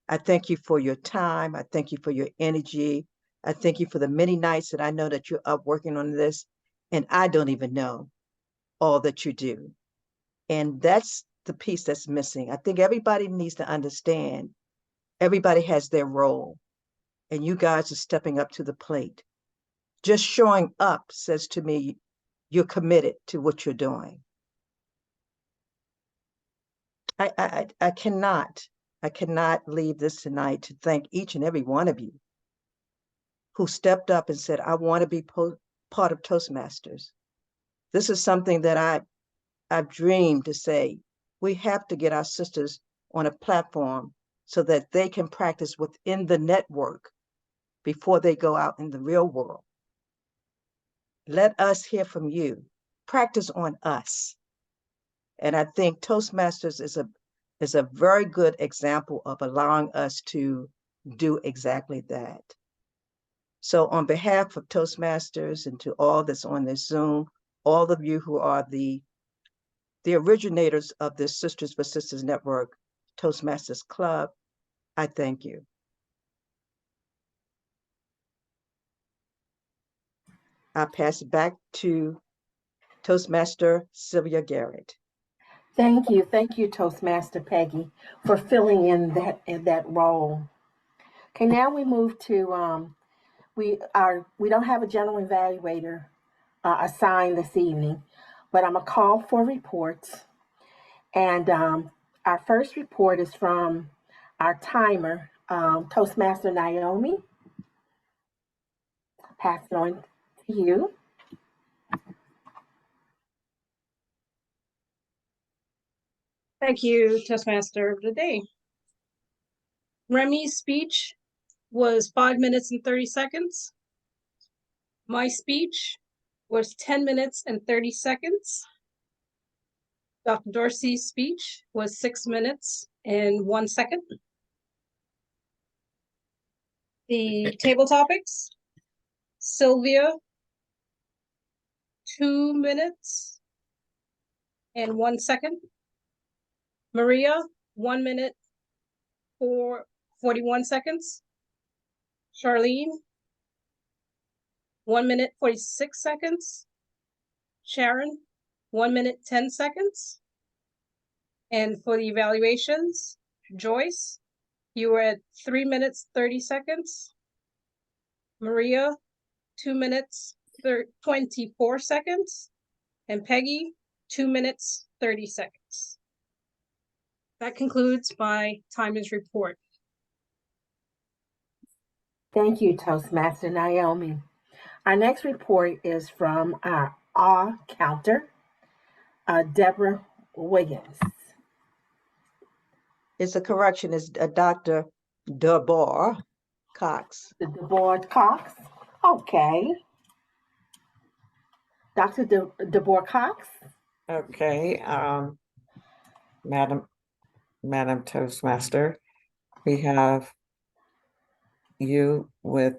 I thank you for your time. I thank you for your energy. I thank you for the many nights that I know that you're up working on this, and I don't even know all that you do. And that's the piece that's missing. I think everybody needs to understand everybody has their role, and you guys are stepping up to the plate. Just showing up says to me, you're committed to what you're doing. I cannot leave this tonight to thank each and every one of you who stepped up and said, I want to be part of Toastmasters. This is something that I've dreamed to say, we have to get our sisters on a platform so that they can practice within the network before they go out in the real world. Let us hear from you. Practice on us. And I think Toastmasters is a very good example of allowing us to do exactly that. So on behalf of Toastmasters and to all that's on this Zoom, all of you who are the originators of this Sisters for Sisters Network, Toastmasters Club, I thank you. I'll pass it back to Toastmaster Sylvia Garrett. Thank you, Toastmaster Peggy, for filling in that role. Okay, now we move to we don't have a general evaluator assigned this evening, but I'm gonna call for reports, and our first report is from our timer, Toastmaster Naomi. Pass it on to you. Thank you, Toastmaster of the day. Remy's speech was 5 minutes and 30 seconds. My speech was 10 minutes and 30 seconds. Dr. Dorsey's speech was 6 minutes and 1 second. The table topics, Sylvia, 2 minutes and 1 second. Maria, 1 minute for 41 seconds. Charlene, 1 minute, 46 seconds. Sharon, 1 minute, 10 seconds. And for the evaluations, Joyce, you were at 3 minutes, 30 seconds. Maria, 2 minutes, 24 seconds. And Peggy, 2 minutes, 30 seconds. That concludes my timer's report. Thank you, Toastmaster Naomi. Our next report is from our awe counter, Deborah Wiggins. It's a correction, it's Dr. DeBoer Cox. DeBoer Cox. Okay. Dr. DeBoer Cox. Okay, Madam Toastmaster, we have you with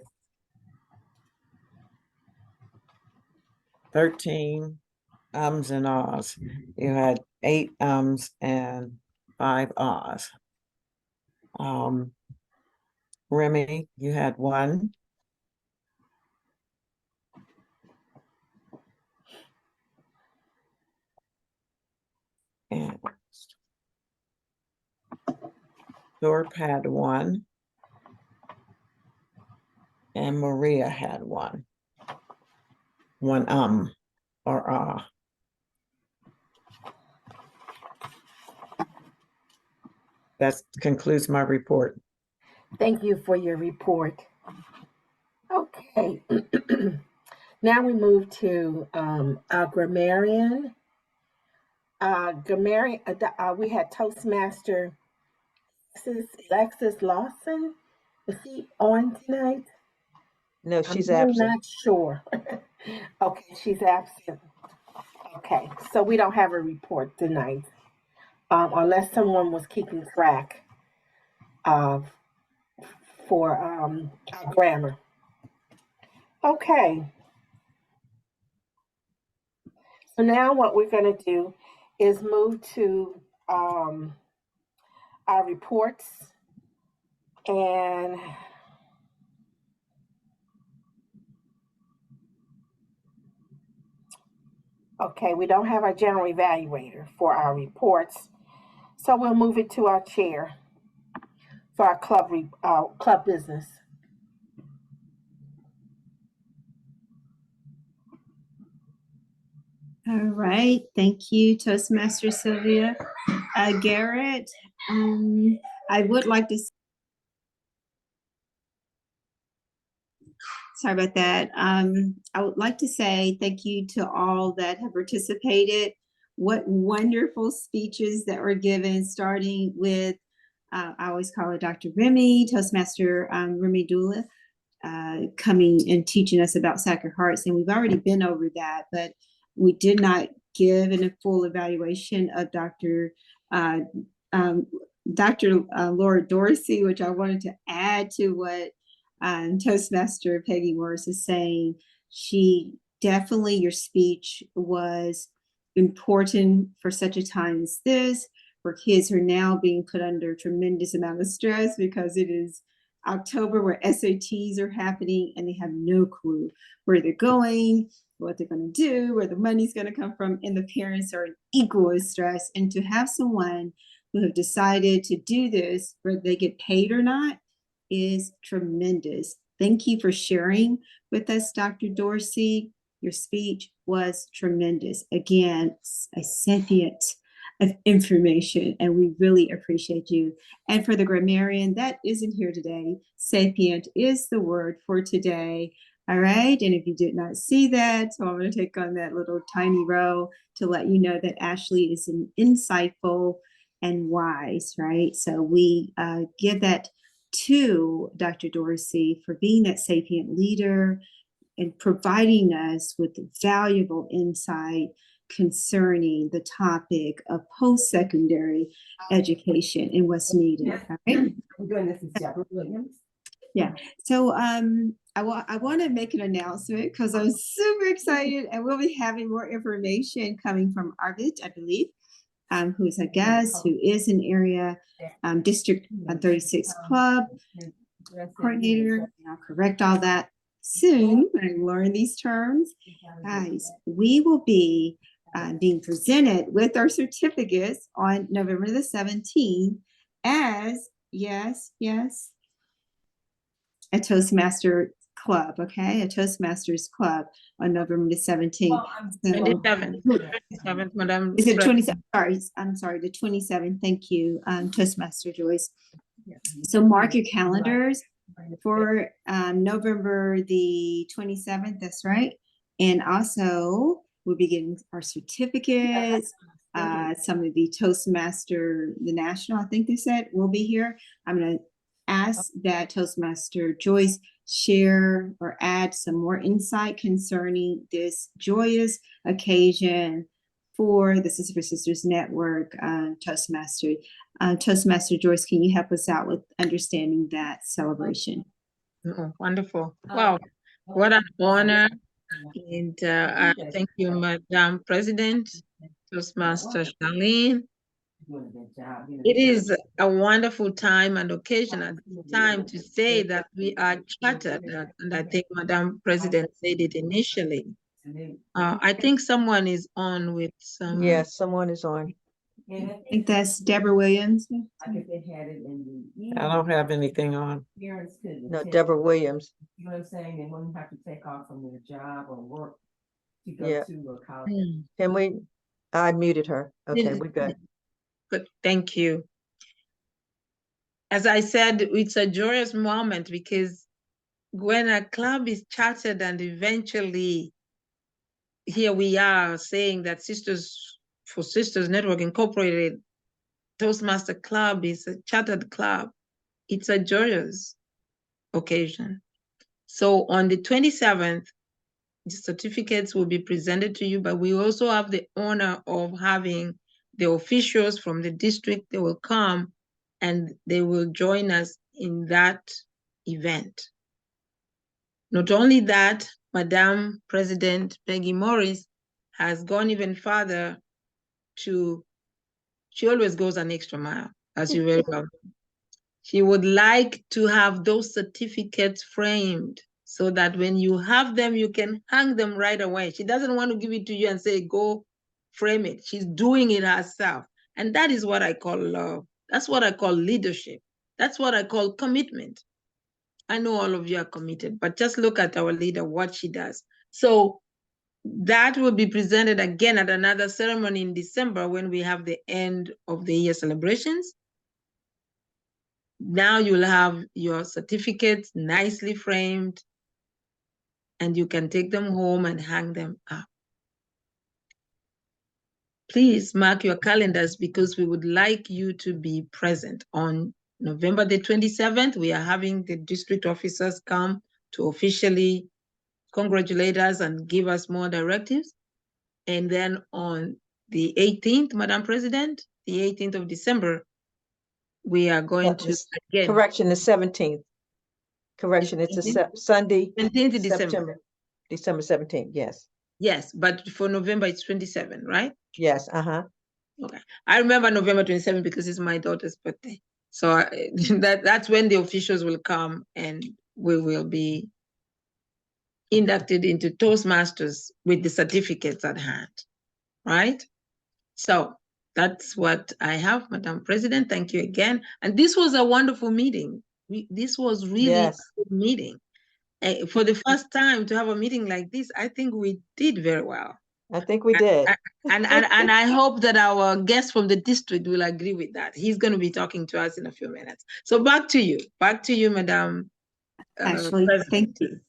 13 ums and ahs. You had 8 ums and 5 ahs. Remy, you had 1. And Thorpe had 1. And Maria had 1. 1 or ah. That concludes my report. Thank you for your report. Okay. Now we move to our grammarian, Gamari, we had Toastmaster Alexis Lawson. Is she on tonight? No, she's I'm really absent. not sure. Okay, she's absent. Okay, so we don't have a report tonight, unless someone was keeping track of for our grammar. Okay. So now what we're going to do is move to our reports, and okay, we don't have our general evaluator for our reports, so we'll move it to our chair for our club business. All right, thank you, Toastmaster Sylvia. Garrett, I would like to. Sorry about that. I would like to say thank you to all that have participated. What wonderful speeches that were given, starting with, I always call her Dr. Remy, Toastmaster Remy Dula, coming and teaching us about Sacred Hearts. And we've already been over that, but we did not give a full evaluation of Dr. Laura Dorsey, which I wanted to add to what Toastmaster Peggy Morris is saying. She definitely, your speech was important for such a time as this, where kids are now being put under a tremendous amount of stress because it is October where SATs are happening and they have no clue where they're going, what they're going to do, where the money's going to come from, and the parents are in equal stress. And to have someone who have decided to do this, whether they get paid or not, is tremendous. Thank you for sharing with us, Dr. Dorsey. Your speech was tremendous. Again, a sapient of information, and we really appreciate you. And for the grammarian that isn't here today, sapient is the word for today. All right, and if you did not see that, so I'm going to take on that little tiny row to let you know that Ashley is an insightful and wise, right? So we give that to Dr. Dorsey for being that sapient leader and providing us with valuable insight concerning the topic of post-secondary education and what's needed. All right? I'm doing this as Deborah Williams. Yeah. So I want to make an announcement because I'm super excited, and we'll be having more information coming from Arvid, I believe, who's a guest, who is an area District 36 club coordinator. I'll correct all that soon when I learn these terms. Guys, we will be being presented with our certificates on November the 17th as, yes, a Toastmaster club, okay? A Toastmasters club on November the 17th. So, 27th, Madam. is it 27th? Sorry, I'm sorry, the 27th. Thank you, Toastmaster Joyce. So mark your calendars for November the 27th, that's right. And also, we'll be getting our certificates. Some of the Toastmaster, the National, I think they said, will be here. I'm going to ask that Toastmaster Joyce share or add some more insight concerning this joyous occasion for the Sisters for Sisters Network Toastmaster. Toastmaster Joyce, can you help us out with understanding that celebration? Oh, wonderful. Wow, what an honor. And thank you, Madam President, Toastmaster Charlene. It is a wonderful time and occasion at this time to say that we are chartered, and I think Madam President said it initially. I think someone is on with some. Yes, someone is on. I think that's Deborah Williams. I don't have anything on. No, Deborah Williams. You know what I'm saying? They wouldn't have to take off from their job or work to go Yeah. to a college. Can we? I muted her. Okay, we're good. Good, thank you. As I said, it's a joyous moment because when a club is chartered and eventually here we are saying that Sisters S4Sisters Network Incorporated Toastmaster Club is a chartered club. It's a joyous occasion. So on the 27th, the certificates will be presented to you, but we also have the honor of having the officials from the district. They will come and they will join us in that event. Not only that, Madam President Peggy Morris has gone even further she always goes an extra mile, as you very well know. She would like to have those certificates framed so that when you have them, you can hang them right away. She doesn't want to give it to you and say, go frame it. She's doing it herself. And that is what I call love. That's what I call leadership. That's what I call commitment. I know all of you are committed, but just look at our leader, what she does. So that will be presented again at another ceremony in December when we have the end of the year celebrations. Now you'll have your certificates nicely framed and you can take them home and hang them up. Please mark your calendars because we would like you to be present. On November the 27th, we are having the district officers come to officially congratulate us and give us more directives. And then on the 18th, Madam President, the 18th of December, we are going to again. Correction, the 17th. Correction, it's a Sunday, 17th December. September, December 17th, yes. Yes, but for November, it's 27, right? Yes, Okay. I remember November 27 because it's my daughter's birthday. So that's when the officials will come and we will be inducted into Toastmasters with the certificates at hand, right? So that's what I have, Madam President. Thank you again. And this was a wonderful meeting. This was really a good meeting. For the first time to have a meeting like this, I think we did very well. I think we did. And I hope that our guest from the district will agree with that. He's going to be talking to us in a few minutes. So back to you, Madam. Actually, thank you.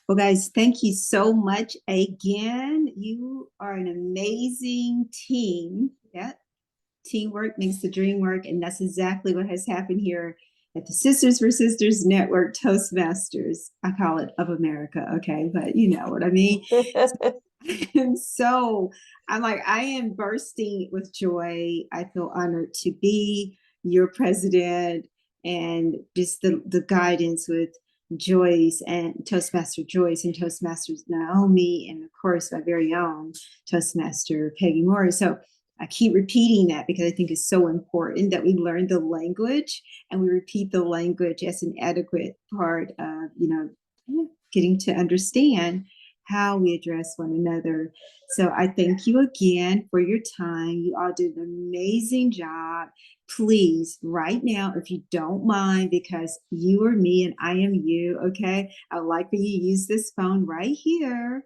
Well, guys, thank you so much again. You are an amazing team. Yeah. Teamwork makes the dream work. And that's exactly what has happened here at the S4Sisters Network Toastmasters. I call it of America. Okay. But you know what I mean? And so I am bursting with joy. I feel honored to be your president and just the guidance with Joyce and Toastmaster Joyce and Toastmasters Naomi, and of course my very own Toastmaster Peggy Morris. So I keep repeating that because I think it's so important that we learn the language and we repeat the language as an adequate part of, getting to understand how we address one another. So I thank you again for your time. You all did an amazing job. Please, right now, if you don't mind, because you are me and I am you, okay? I would like for you to use this phone right here,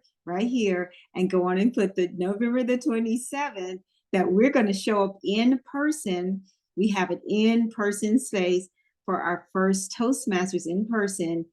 and go on and put the November the 27th that we're going to show up in person. We have an in-person space for our first Toastmasters in person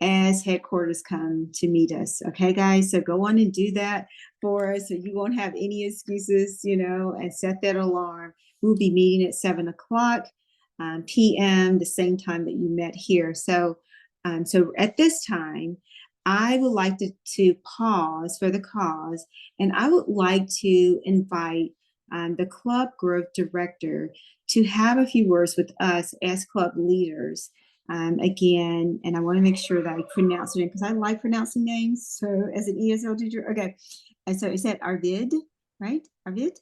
as headquarters come to meet us. Okay, guys, so go on and do that for us so you won't have any excuses, and set that alarm. We'll be meeting at 7:00 p.m., the same time that you met here. So at this time, I would like to pause for the cause, and I would like to invite the club growth director to have a few words with us as club leaders. Again, and I want to make sure that I pronounce it because I like pronouncing names. So as an ESL teacher, okay. And so is that Arvid, right? Arvid?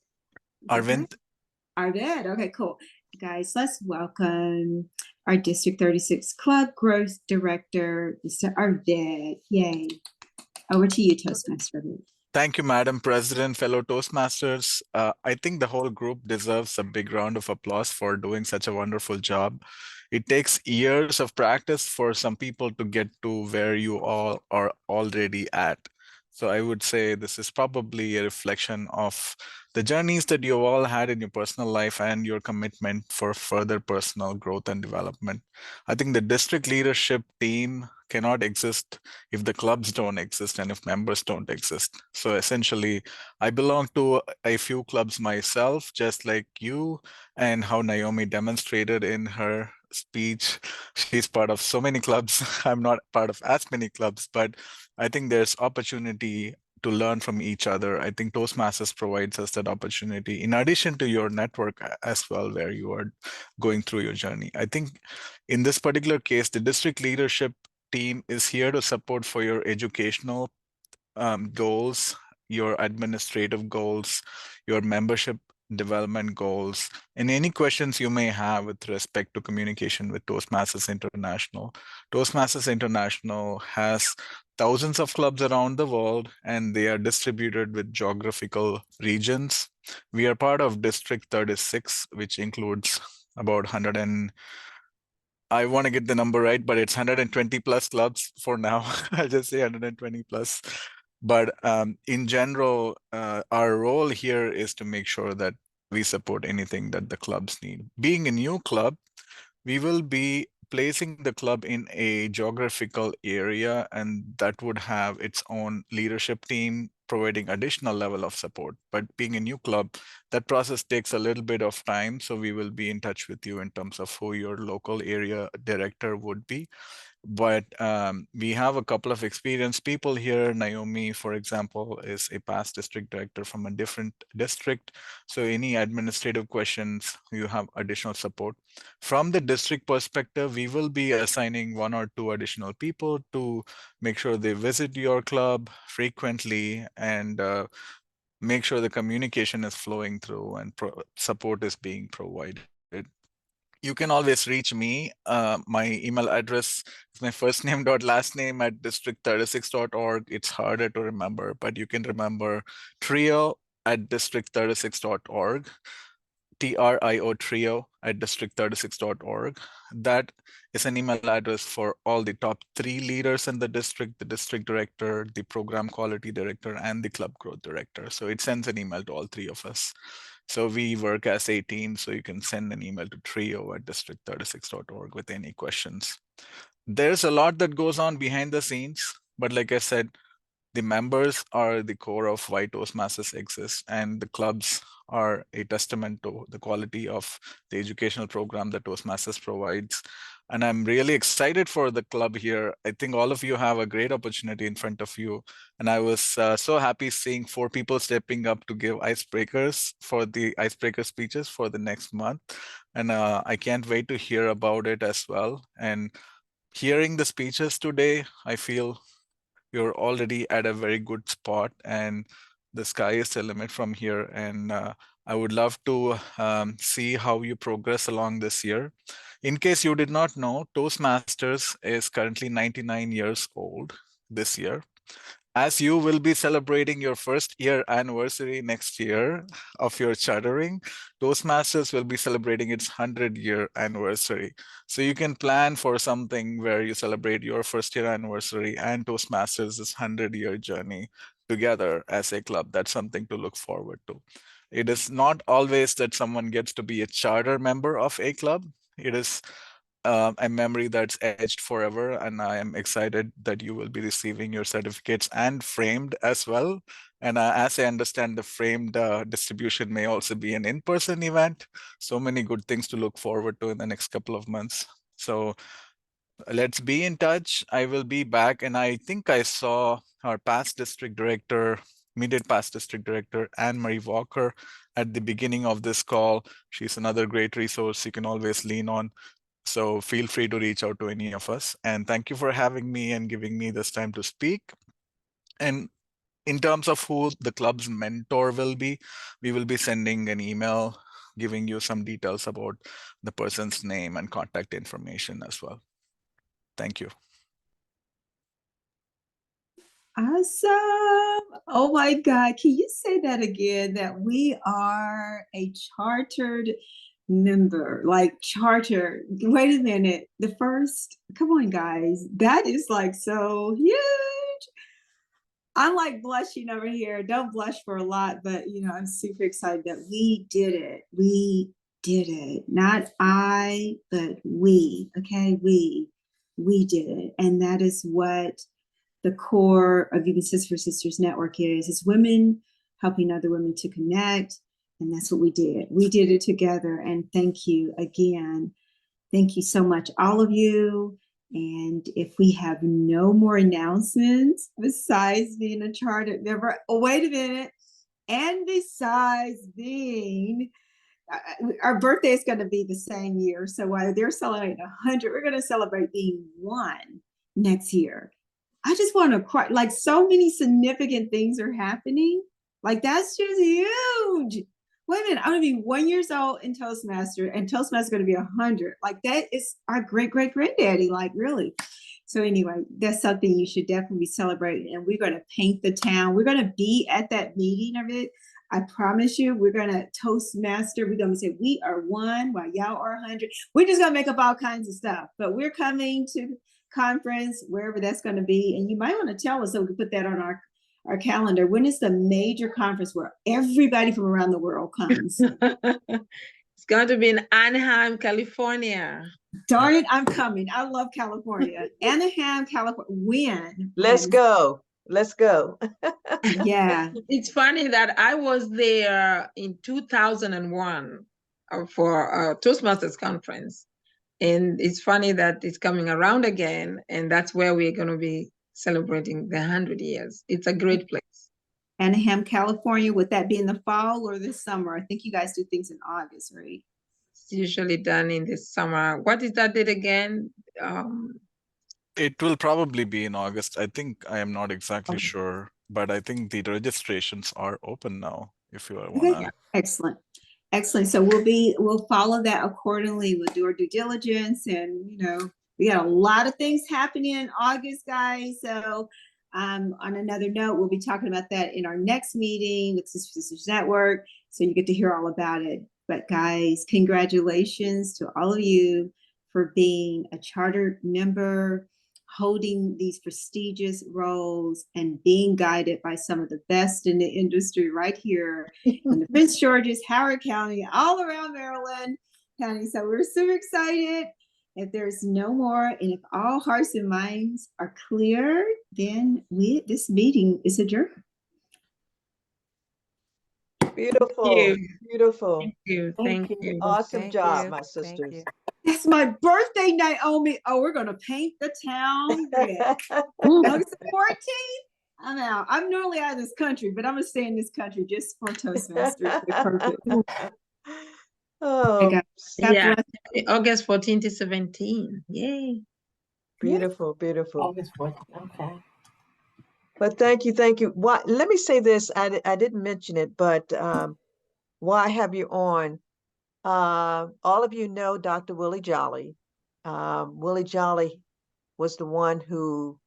Arvind. Arvid, okay, cool. Guys, let's welcome our District 36 Club Growth Director, Mr. Arvid. Yay. Over to you, Toastmaster Arvid. Thank you, Madam President, fellow Toastmasters. I think the whole group deserves a big round of applause for doing such a wonderful job. It takes years of practice for some people to get to where you all are already at. So I would say this is probably a reflection of the journeys that you've all had in your personal life and your commitment for further personal growth and development. I think the district leadership team cannot exist if the clubs don't exist and if members don't exist. So essentially, I belong to a few clubs myself, just like you, and how Naomi demonstrated in her speech. She's part of so many clubs. I'm not part of as many clubs, but I think there's opportunity to learn from each other. I think Toastmasters provides us that opportunity in addition to your network as well, where you are going through your journey. I think in this particular case, the district leadership team is here to support for your educational goals, your administrative goals, your membership development goals, and any questions you may have with respect to communication with Toastmasters International. Toastmasters International has thousands of clubs around the world, and they are distributed with geographical regions. We are part of District 36, which includes about 100 and I want to get the number right, but it's 120 plus clubs for now. I'll just say 120 plus. But in general, our role here is to make sure that we support anything that the clubs need. Being a new club, we will be placing the club in a geographical area, and that would have its own leadership team providing additional level of support. But being a new club, that process takes a little bit of time. So we will be in touch with you in terms of who your local area director would be. But we have a couple of experienced people here. Naomi, for example, is a past district director from a different district. So any administrative questions, you have additional support. From the district perspective, we will be assigning 1 or 2 additional people to make sure they visit your club frequently and make sure the communication is flowing through and support is being provided. You can always reach me. My email address is my first name dot last name at district36.org. It's harder to remember, but you can remember trio at district36.org, TRIO trio at district36.org. That is an email address for all the top 3 leaders in the district director, the program quality director, and the club growth director. So it sends an email to all 3 of us. So we work as a team, so you can send an email to trio at district36.org with any questions. There's a lot that goes on behind the scenes, but like I said, the members are the core of why Toastmasters exists, and the clubs are a testament to the quality of the educational program that Toastmasters provides. And I'm really excited for the club here. I think all of you have a great opportunity in front of you. And I was so happy seeing 4 people stepping up to give icebreakers for the icebreaker speeches for the next month. And I can't wait to hear about it as well. And hearing the speeches today, I feel you're already at a very good spot, and the sky is the limit from here. And I would love to see how you progress along this year. In case you did not know, Toastmasters is currently 99 years old this year. As you will be celebrating your 1st year anniversary next year of your chartering, Toastmasters will be celebrating its 100-year anniversary. So you can plan for something where you celebrate your 1st year anniversary and Toastmasters' 100-year journey together as a club. That's something to look forward to. It is not always that someone gets to be a charter member of a club. It is a memory that's etched forever, and I am excited that you will be receiving your certificates and framed as well. And as I understand, the framed distribution may also be an in-person event. So many good things to look forward to in the next couple of months. So let's be in touch. I will be back, and I think I saw our past district director, immediate past district director, Anne-Marie Walker, at the beginning of this call. She's another great resource you can always lean on. So feel free to reach out to any of us. And thank you for having me and giving me this time to speak. And in terms of who the club's mentor will be, we will be sending an email giving you some details about the person's name and contact information as well. Thank you. Awesome. Oh my God. Can you say that again? That we are a chartered member, like charter. Wait a minute. The first, come on, guys. That is like so huge. I'm like blushing over here. Don't blush for a lot, but I'm super excited that we did it. We did it. Not I, but we. Okay, we did it. And that is what the core of Even Sis for Sisters Network is. It's women helping other women to connect. And that's what we did. We did it together. And thank you again. Thank you so much, all of you. And if we have no more announcements besides being a chartered member, oh, wait a minute. And besides being, our birthday is going to be the same year. So while they're celebrating 100, we're going to celebrate being one next year. I just want to cry. Like, so many significant things are happening. Like, that's just huge. Wait a minute, I'm going to be 1 year old in Toastmaster, and Toastmaster is going to be 100. Like, that is our great-great-granddaddy, like, really. So anyway, that's something you should definitely be celebrating. And we're going to paint the town. We're going to be at that meeting of it. I promise you, we're going to Toastmaster. We're going to say, we are one while y'all are 100. We're just going to make up all kinds of stuff. But we're coming to conference, wherever that's going to be. And you might want to tell us so we can put that on our calendar. When is the major conference where everybody from around the world comes? It's going to be in Anaheim, California. Darn it, I'm coming. I love California. Anaheim, California. When? Let's go. Let's go. Yeah. It's funny that I was there in 2001 for a Toastmasters conference. And it's funny that it's coming around again. And that's where we're going to be celebrating the 100 years. It's a great place. Anaheim, California. Would that be in the fall or the summer? I think you guys do things in August, right? It's usually done in the summer. What is that date again? It will probably be in August. I think I am not exactly Okay. sure, but I think the registrations are open now if you want Okay. to. Excellent. Excellent. So we'll follow that accordingly. We'll do our due diligence, and we got a lot of things happening in August, guys. So on another note, we'll be talking about that in our next meeting with Sisters Network. So you get to hear all about it. But guys, congratulations to all of you for being a chartered member, holding these prestigious roles, and being guided by some of the best in the industry right here in the Prince George's, Howard County, all around Maryland County. So we're super excited. If there's no more, and if all hearts and minds are clear, then this meeting is adjourned. Beautiful. Beautiful. Thank you. Thank Thank you. you. Awesome Thank job, you. my Thank sisters. you. That's my birthday, Naomi. Oh, we're going to paint the town red. August 14th. I'm out. I'm normally out of this country, but I'm going to stay in this country just for Toastmasters. Perfect. Oh, Yeah, August 14 to 17. Yay. beautiful, beautiful. August 14th. Okay. But thank you, thank you. Let me say this. I didn't mention it, but why have you on? All of you know Dr. Willie Jolly. Willie Jolly was the one who,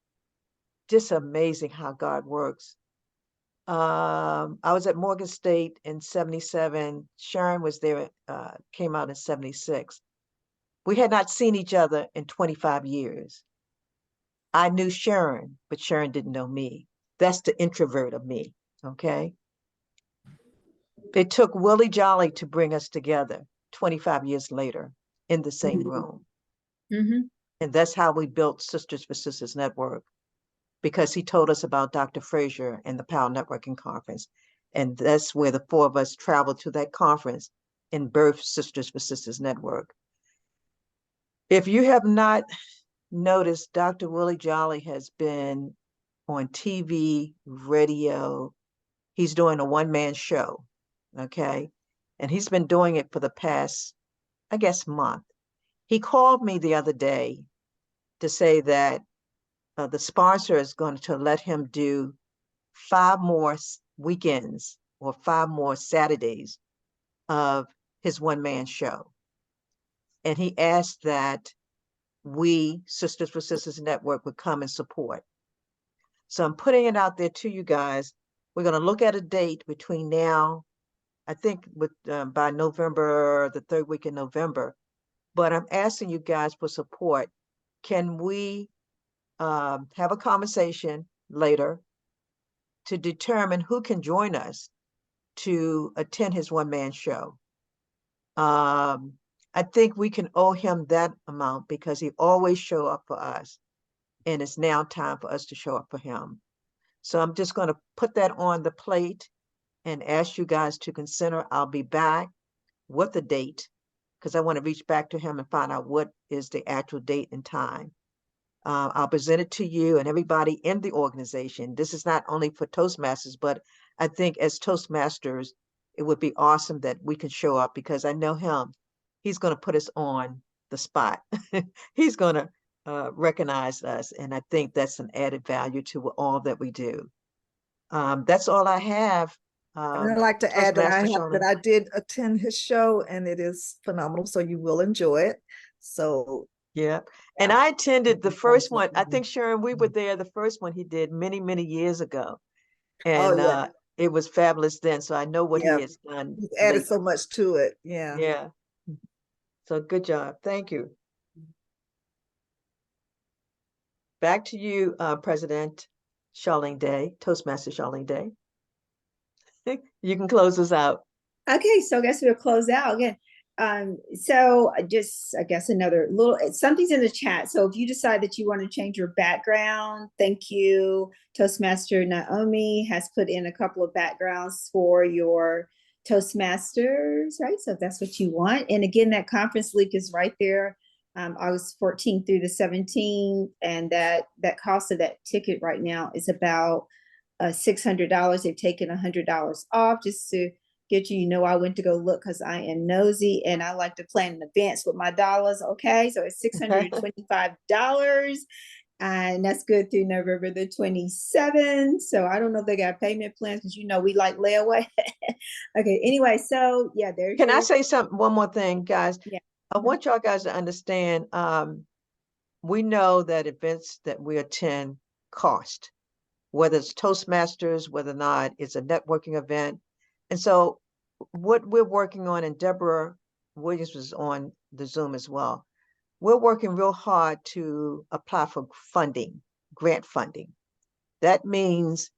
just amazing how God works. I was at Morgan State in 77. Sharon was there, came out in 76. We had not seen each other in 25 years. I knew Sharon, but Sharon didn't know me. That's the introvert of me, okay? It took Willie Jolly to bring us together 25 years later in the same room. And that's how we built Sisters for Sisters Network, because he told us about Dr. Frazier and the Power Networking Conference. And that's where the four of us traveled to that conference and birthed Sisters for Sisters Network. If you have not noticed, Dr. Willie Jolly has been on TV, radio. He's doing a one-man show, okay? And he's been doing it for the past, I guess, month. He called me the other day to say that the sponsor is going to let him do 5 more weekends or 5 more Saturdays of his one-man show. And he asked that we, Sisters for Sisters Network, would come and support. So I'm putting it out there to you guys. We're going to look at a date between now, I think by November, the 3rd week in November. But I'm asking you guys for support. Can we have a conversation later to determine who can join us to attend his one-man show. I think we can owe him that amount because he always show up for us, and it's now time for us to show up for him. So I'm just going to put that on the plate and ask you guys to consider. I'll be back with the date because I want to reach back to him and find out what is the actual date and time. I'll present it to you and everybody in the organization. This is not only for Toastmasters, but I think as Toastmasters, it would be awesome that we can show up because I know him. He's going to put us on the spot. He's going to recognize us. And I think that's an added value to all that we do. That's all I have. And I'd like to add that Toastmaster I did attend his show and it is phenomenal. So you will enjoy it. So yeah. And I attended the first one. I think, Sharon, we were there the first one he did many, many years ago. And yeah. It was fabulous then. So I know what Yeah. he has done. He's added lately. so much to it. Yeah. Yeah. So good job. Thank you. Back to you, President Charlene Day, Toastmaster Charlene Day. You can close us out. Okay, so I guess we'll close out again. So just, I guess another little, something's in the chat. So if you decide that you want to change your background, thank you. Toastmaster Naomi has put in a couple of backgrounds for your Toastmasters, right? So if that's what you want. And again, that conference link is right there, August 14th through the 17th. And that cost of that ticket right now is about $600. They've taken $100 off just to get you, I went to go look because I am nosy and I like to plan in advance with my dollars. Okay, so it's $625 and that's good through November the 27th. So I don't know if they got payment plans because we like layaway. Okay, anyway, so yeah, there's Can I say one more thing, guys? Yeah. I want y'all guys to understand, we know that events that we attend cost, whether it's Toastmasters, whether or not it's a networking event. And so what we're working on, and Deborah Williams was on the Zoom as well, we're working real hard to apply for funding, grant funding. That means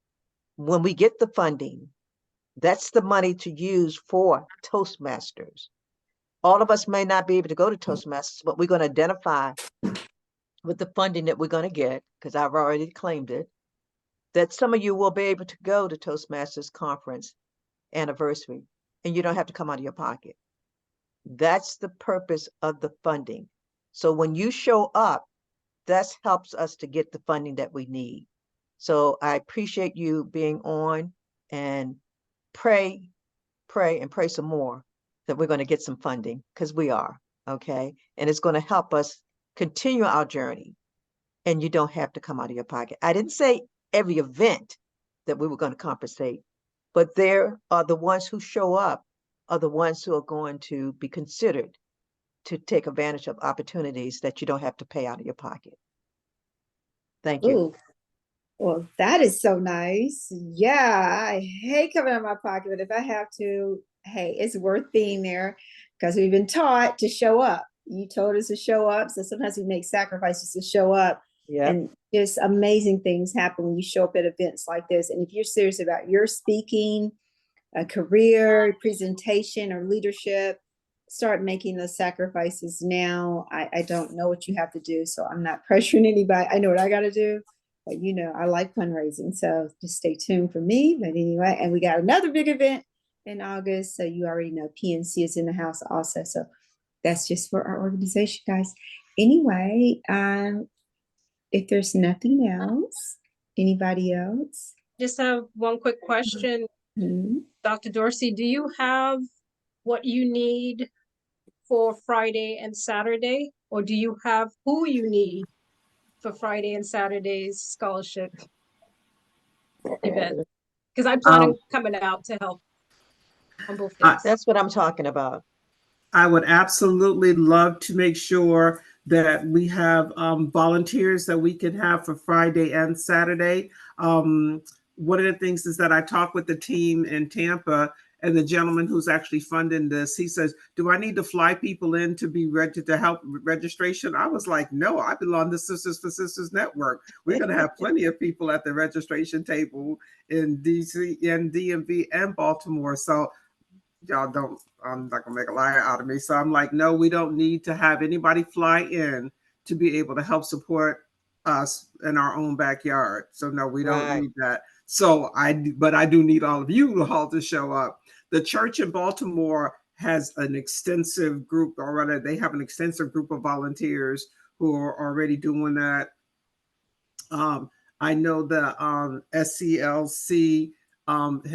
when we get the funding, that's the money to use for Toastmasters. All of us may not be able to go to Toastmasters, but we're going to identify with the funding that we're going to get, because I've already claimed it, that some of you will be able to go to Toastmasters conference anniversary and you don't have to come out of your pocket. That's the purpose of the funding. So when you show up, that helps us to get the funding that we need. So I appreciate you being on, and pray some more that we're going to get some funding, because we are, okay? And it's going to help us continue our journey, and you don't have to come out of your pocket. I didn't say every event that we were going to compensate, but there are the ones who show up are the ones who are going to be considered to take advantage of opportunities that you don't have to pay out of your pocket. Thank you. Ooh. Well, that is so nice. Yeah, I hate coming out of my pocket, but if I have to, hey, it's worth being there because we've been taught to show up. You told us to show up, so sometimes we make sacrifices to show up. Yeah. And just amazing things happen when you show up at events like this. And if you're serious about your speaking, a career, presentation, or leadership, start making those sacrifices now. I don't know what you have to do, so I'm not pressuring anybody. I know what I got to do, but I like fundraising, so just stay tuned for me. But anyway, and we got another big event in August, so you already know PNC is in the house also. So that's just for our organization, guys. Anyway, if there's nothing else, anybody else? Just have one quick question. Mm-hmm. Dr. Dorsey, do you have what you need for Friday and Saturday, or do you have who you need for Friday and Saturday's scholarship event? Because I plan on coming out to help on both days. That's what I'm talking about. I would absolutely love to make sure that we have volunteers that we can have for Friday and Saturday. One of the things is that I talked with the team in Tampa, And the gentleman who's actually funding this, he says, do I need to fly people in to be ready to help registration? I was like, no, I belong to Sisters for Sisters Network. We're going to have plenty of people at the registration table in DC and DMV and Baltimore. So y'all don't, I'm not gonna make a liar out of me. So I'm like, no, we don't need to have anybody fly in to be able to help support us in our own backyard. So no, we don't Right. need that. So but I do need all of you all to show up. The church in Baltimore has an extensive group already. They have an extensive group of volunteers who are already doing that. I know the SCLC,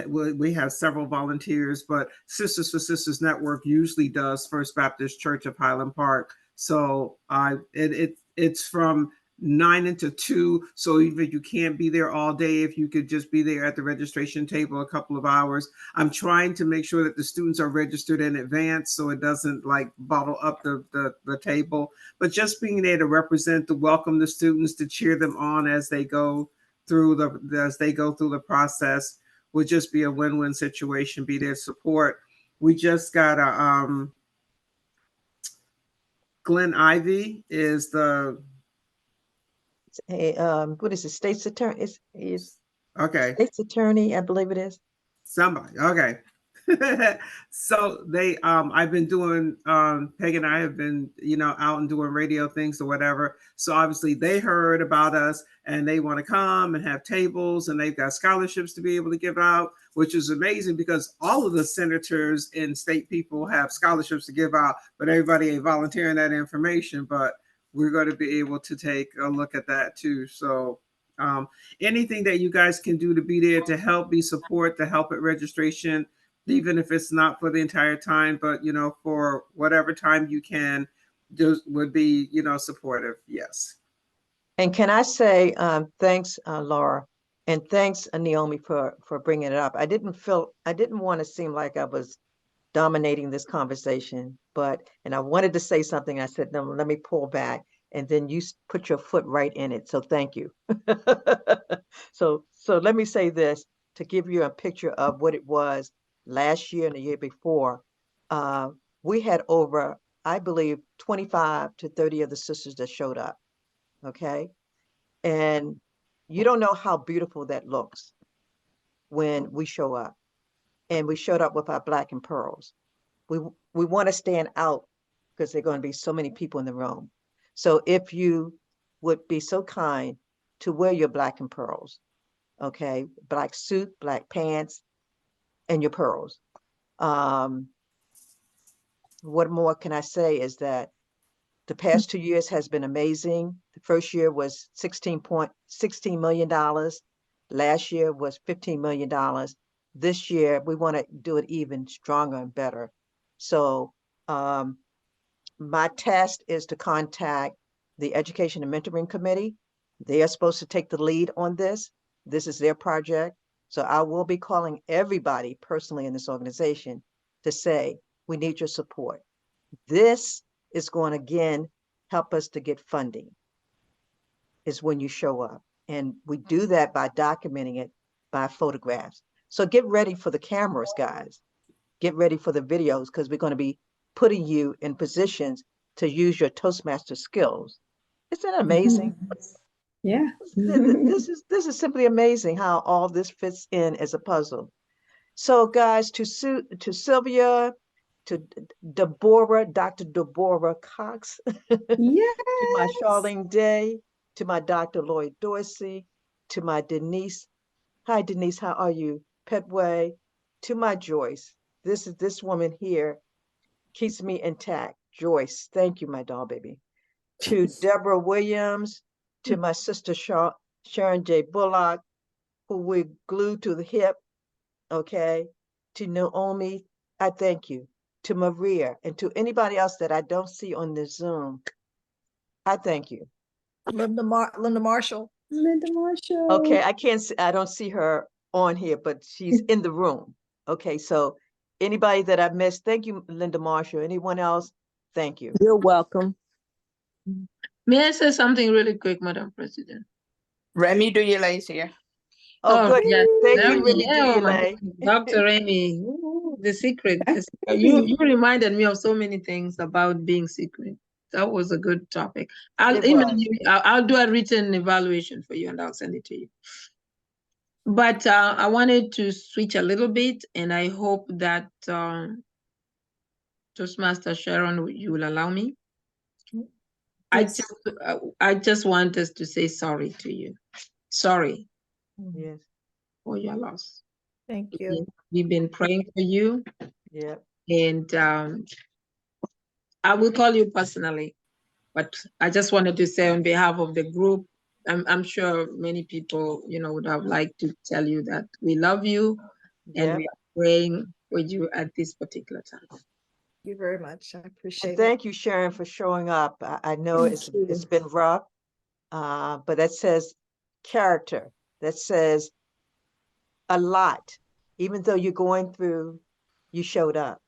we have several volunteers, but Sisters for Sisters Network usually does First Baptist Church of Highland Park. So it's from 9 until 2. So even if you can't be there all day, if you could just be there at the registration table a couple of hours. I'm trying to make sure that the students are registered in advance so it doesn't like bottle up the table. But just being there to represent, to welcome the students, to cheer them on as they go through the process would just be a win-win situation. Be their support. We just got a Glenn Ivy is the what is it? State's attorney? Is okay. State's attorney, I believe it is. Somebody. Okay. So they I've been doing Peg and I have been, out and doing radio things or whatever. So obviously they heard about us and they want to come and have tables, and they've got scholarships to be able to give out, which is amazing because all of the senators and state people have scholarships to give out, but everybody ain't volunteering that information. But we're going to be able to take a look at that too. So anything that you guys can do to be there to help, be support, to help at registration, even if it's not for the entire time, but for whatever time you can, just would be supportive. Yes. And can I say thanks, Laura, and thanks, Naomi, for bringing it up. I didn't want to seem like I was dominating this conversation, and I wanted to say something. I said, no, let me pull back, and then you put your foot right in it. So thank you. So let me say this to give you a picture of what it was last year and the year before. We had over, I believe, 25 to 30 of the sisters that showed up. Okay. And you don't know how beautiful that looks when we show up. And we showed up with our black and pearls. We want to stand out because there are going to be so many people in the room. So if you would be so kind to wear your black and pearls, okay, black suit, black pants, and your pearls. What more can I say is that the past 2 years has been amazing. The first year was $16 million. Last year was $15 million. This year, we want to do it even stronger and better. So my task is to contact the Education and Mentoring Committee. They are supposed to take the lead on this. This is their project. So I will be calling everybody personally in this organization to say, we need your support. This is going to, again, help us to get funding, is when you show up. And we do that by documenting it by photographs. So get ready for the cameras, guys. Get ready for the videos, because we're going to be putting you in positions to use your Toastmaster skills. Isn't that amazing? Yeah. This is simply amazing how all this fits in as a puzzle. So guys, to Sylvia, to Deborah, Dr. Deborah Cox, Yes. to my Charlene Day, to my Dr. Lloyd Dorsey, to my Denise. Hi, Denise, how are you? Petway, to my Joyce. This woman here keeps me intact. Joyce, thank you, my doll baby. To Deborah Williams, to my sister Sharon J. Bullock, who we're glued to the hip, okay? To Naomi, I thank you. To Maria, and to anybody else that I don't see on the Zoom, I thank you. Linda Marshall. Linda Marshall. Okay, I don't see her on here, but she's in the room. Okay, so anybody that I missed, thank you, Linda Marshall. Anyone else? Thank you. You're welcome. May I say something really quick, Madam President? Remy, do you lace here? Oh, good. Yes. Thank Remy, you, Remy oh my Duyele. goodness, Dr. Remy. Ooh, the secret. You reminded me of so many things about being secret. That was a good topic. I'll It email was. you. I'll do a written evaluation for you, and I'll send it to you. But I wanted to switch a little bit, and I hope that Toastmaster Sharon, you will allow me. Yes. I just want us to say sorry to you. Sorry Yes. for your loss. Thank you. We've been praying for you, Yeah. and I will call you personally. But I just wanted to say on behalf of the group, I'm sure many people, would have liked to tell you that we love you and Yeah. we are praying for you at this particular time. Thank you very much. I appreciate And it. thank you, Sharon, for showing up. I know Thank it's you. been rough, but that says character. That says a lot. Even though you're going through, you showed up.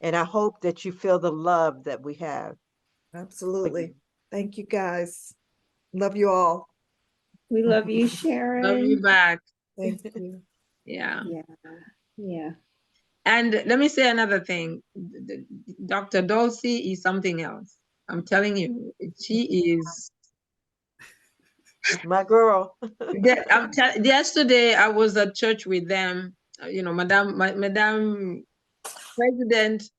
And I hope that you feel the love that we have. Absolutely. Thank you, guys. Love you all. We love you, Sharon. Love you back. Thank you. Yeah. Yeah. And let me say another thing. Dr. Dulcie is something else. I'm telling you, she is My girl. Yesterday I was at church with them. Madam President,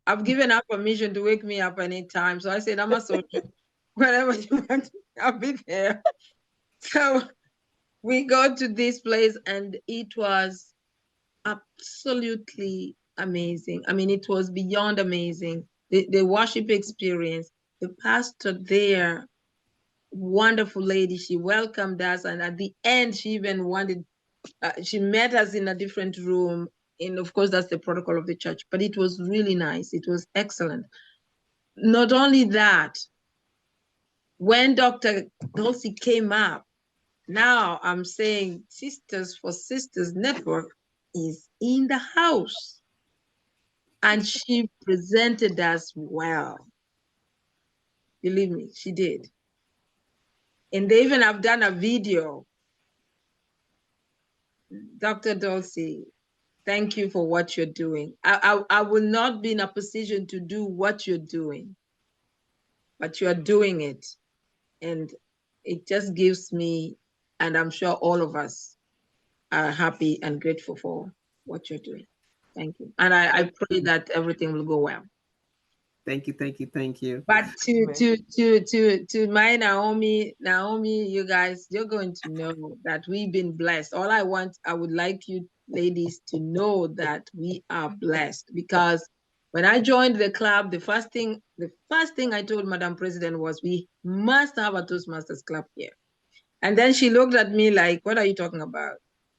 I've given her permission to wake me up anytime. So I said, I'm a soldier. Wherever you want, I'll be there. So we go to this place and it was absolutely amazing. I mean, it was beyond amazing. The worship experience, the pastor there, wonderful lady, she welcomed us. And at the end, she even wanted, she met us in a different room. And of course, that's the protocol of the church, but it was really nice. It was excellent. Not only that, when Dr. Dulcie came up, now I'm saying Sisters for Sisters Network is in the house. And she presented us well. Believe me, she did. And they even have done a video. Dr. Dulcie, thank you for what you're doing. I will not be in a position to do what you're doing, but you're doing it. And it just gives me, and I'm sure all of us are happy and grateful for what you're doing. Thank you. And I pray that everything will go well. Thank you, thank you, thank you. But to my Naomi, you guys, you're going to know that we've been blessed. All I would like you ladies to know that we are blessed, because when I joined the club, the first thing I told Madam President was, we must have a Toastmasters club here. And then she looked at me like, what are you talking about?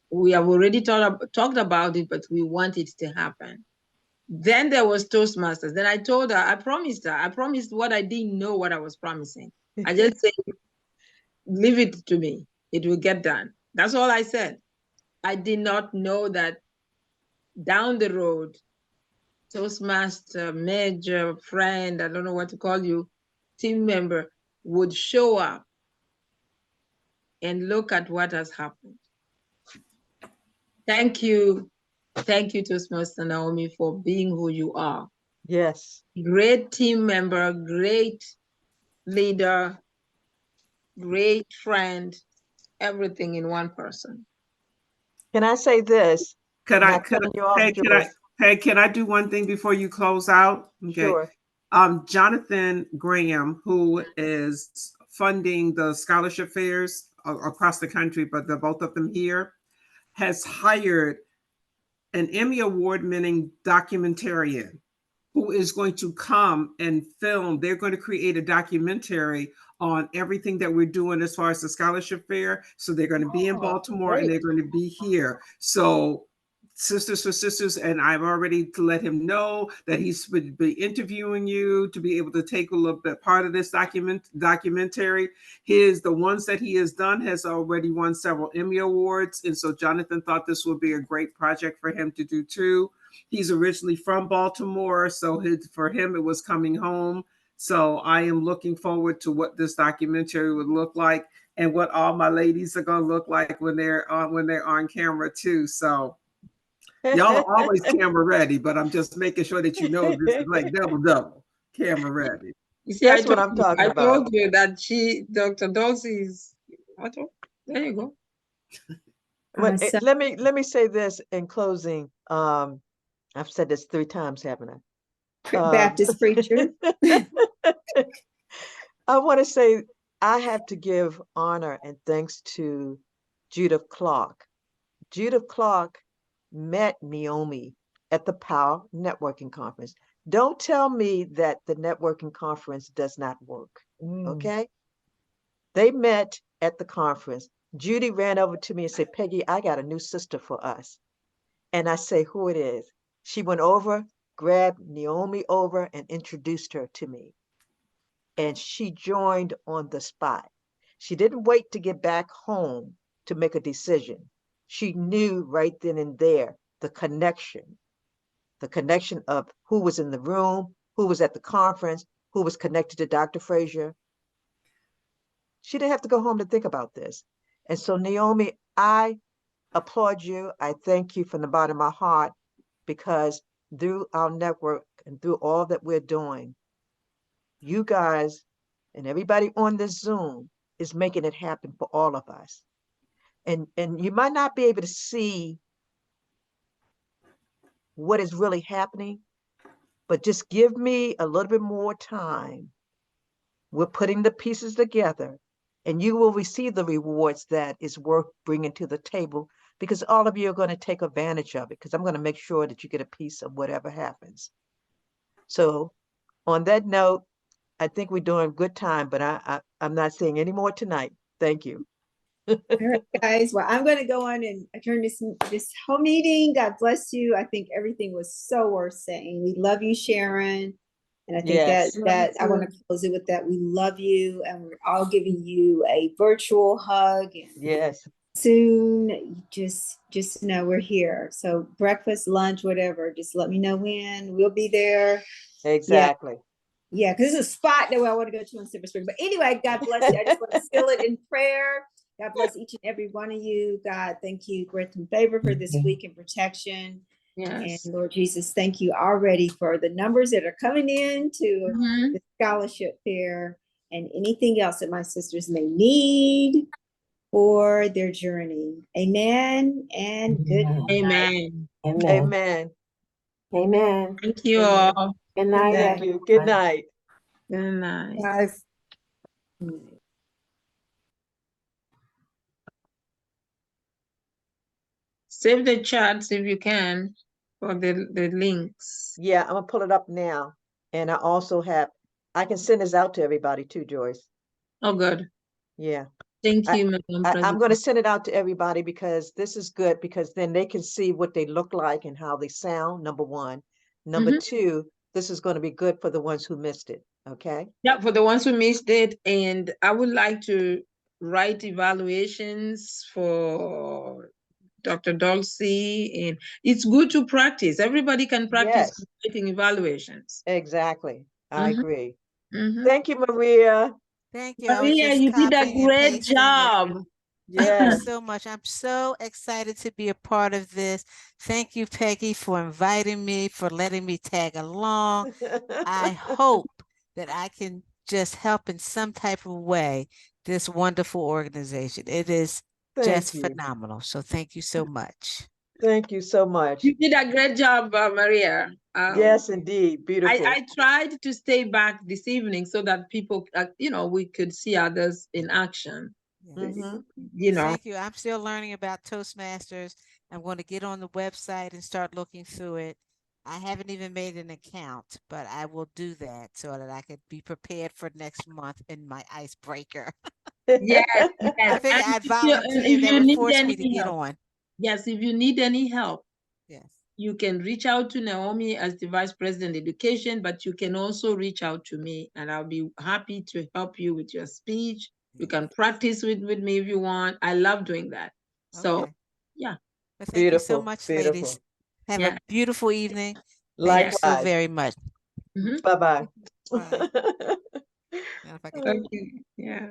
We have already talked about it, but we want it to happen. Then there was Toastmasters. Then I told her, I promised what I didn't know what I was promising. I just said, leave it to me. It will get done. That's all I said. I did not know that down the road, Toastmaster, major, friend, I don't know what to call you, team member would show up and look at what has happened. Thank you. Thank you, Toastmaster Naomi, for being who you are. Yes. Great team member, great leader, great friend, everything in one person. Can I say this? Can Not cutting you off, Joyce. Can I do one thing before you close out? Okay. Sure. Jonathan Graham, who is funding the scholarship fairs across the country, but both of them here, has hired an Emmy Award-winning documentarian who is going to come and film. They're going to create a documentary on everything that we're doing as far as the scholarship fair. So they're going to be in Baltimore and they're going to be here. So Sisters for Sisters, and I've already let him know that he's would be interviewing you to be able to take a little bit part of this documentary. The ones that he has done has already won several Emmy Awards. And so Jonathan thought this would be a great project for him to do too. He's originally from Baltimore, so for him it was coming home. So I am looking forward to what this documentary would look like and what all my ladies are going to look like when they're on camera too. So Y'all are always camera ready, but I'm just making sure that you know this is like double, camera ready. You see, That's what I'm talking I about. told you that Dr. Dulcie is, there you go. But let me say this in closing. I've said this 3 times, haven't I? Baptist preacher. I want to say I have to give honor and thanks to Judith Clark. Judith Clark met Naomi at the Power Networking Conference. Don't tell me that the networking conference does not work. Okay? They met at the conference. Judy ran over to me and said, Peggy, I got a new sister for us. And I say, who it is? She went over, grabbed Naomi over, and introduced her to me. And she joined on the spot. She didn't wait to get back home to make a decision. She knew right then and there the connection of who was in the room, who was at the conference, who was connected to Dr. Frazier. She didn't have to go home to think about this. And so, Naomi, I applaud you. I thank you from the bottom of my heart, because through our network and through all that we're doing, you guys and everybody on this Zoom is making it happen for all of us. And you might not be able to see what is really happening, but just give me a little bit more time. We're putting the pieces together, and you will receive the rewards that is worth bringing to the table, because all of you are going to take advantage of it, because I'm going to make sure that you get a piece of whatever happens. So on that note, I think we're doing good time, but I'm not saying any more tonight. Thank you. All right, guys. Well, I'm going to go on and adjourn this whole meeting. God bless you. I think everything was so worth saying. We love you, Sharon. And I think that I want to close it with that. We love you, and we're all giving you a virtual hug. And yes. Soon, just know we're here. So breakfast, lunch, whatever. Just let me know when. We'll be there. Exactly. Yeah, because there's a spot that I want to go to in Silver Spring. But anyway, God bless you. I just want to seal it in prayer. God bless each and every one of you. God, thank you, grant and favor for this week and protection. Yes. And Lord Jesus, thank you already for the numbers that are coming in to the scholarship fair and anything else that my sisters may need for their journey. Amen and good night. Amen. Amen. Amen. Thank you all. Good night. Thank you. Good night. Good night. Guys. Save the charts if you can for the links. Yeah, I'm gonna pull it up now. And I also I can send this out to everybody too, Joyce. Oh, good. Yeah. Thank you, Madam I'm President. going to send it out to everybody, because this is good, because then they can see what they look like and how they sound, number one. Number two, this is going to be good for the ones who missed it. Okay. Yeah, for the ones who missed it. And I would like to write evaluations for Dr. Dulcie, and it's good to practice. Everybody can practice writing evaluations. Exactly. I agree. Mhm. Thank you, Maria. Thank you. I was Maria, just you did a copying and great pasting it. job. Thank you Yes. so much. I'm so excited to be a part of this. Thank you, Peggy, for inviting me, for letting me tag along. I hope that I can just help in some type of way this wonderful organization. It is just phenomenal. So thank you so much. Thank you so much. You did a great job, Maria. Yes, indeed. Beautiful. I tried to stay back this evening so that people, we could see others in action. Thank you. I'm still learning about Toastmasters. I'm going to get on the website and start looking through it. I haven't even made an account, but I will do that so that I could be prepared for next month in my icebreaker. Yes. I think I'd volunteer. That would force me to get on. Yes, if you need any help, yes, you can reach out to Naomi as the Vice President Education, but you can also reach out to me, and I'll be happy to help you with your speech. You can practice with me if you want. I love doing that. So, yeah. Well, thank you so much, ladies. Have a beautiful evening. Thank you so very much. Bye-bye. Bye. Thank you. Yeah.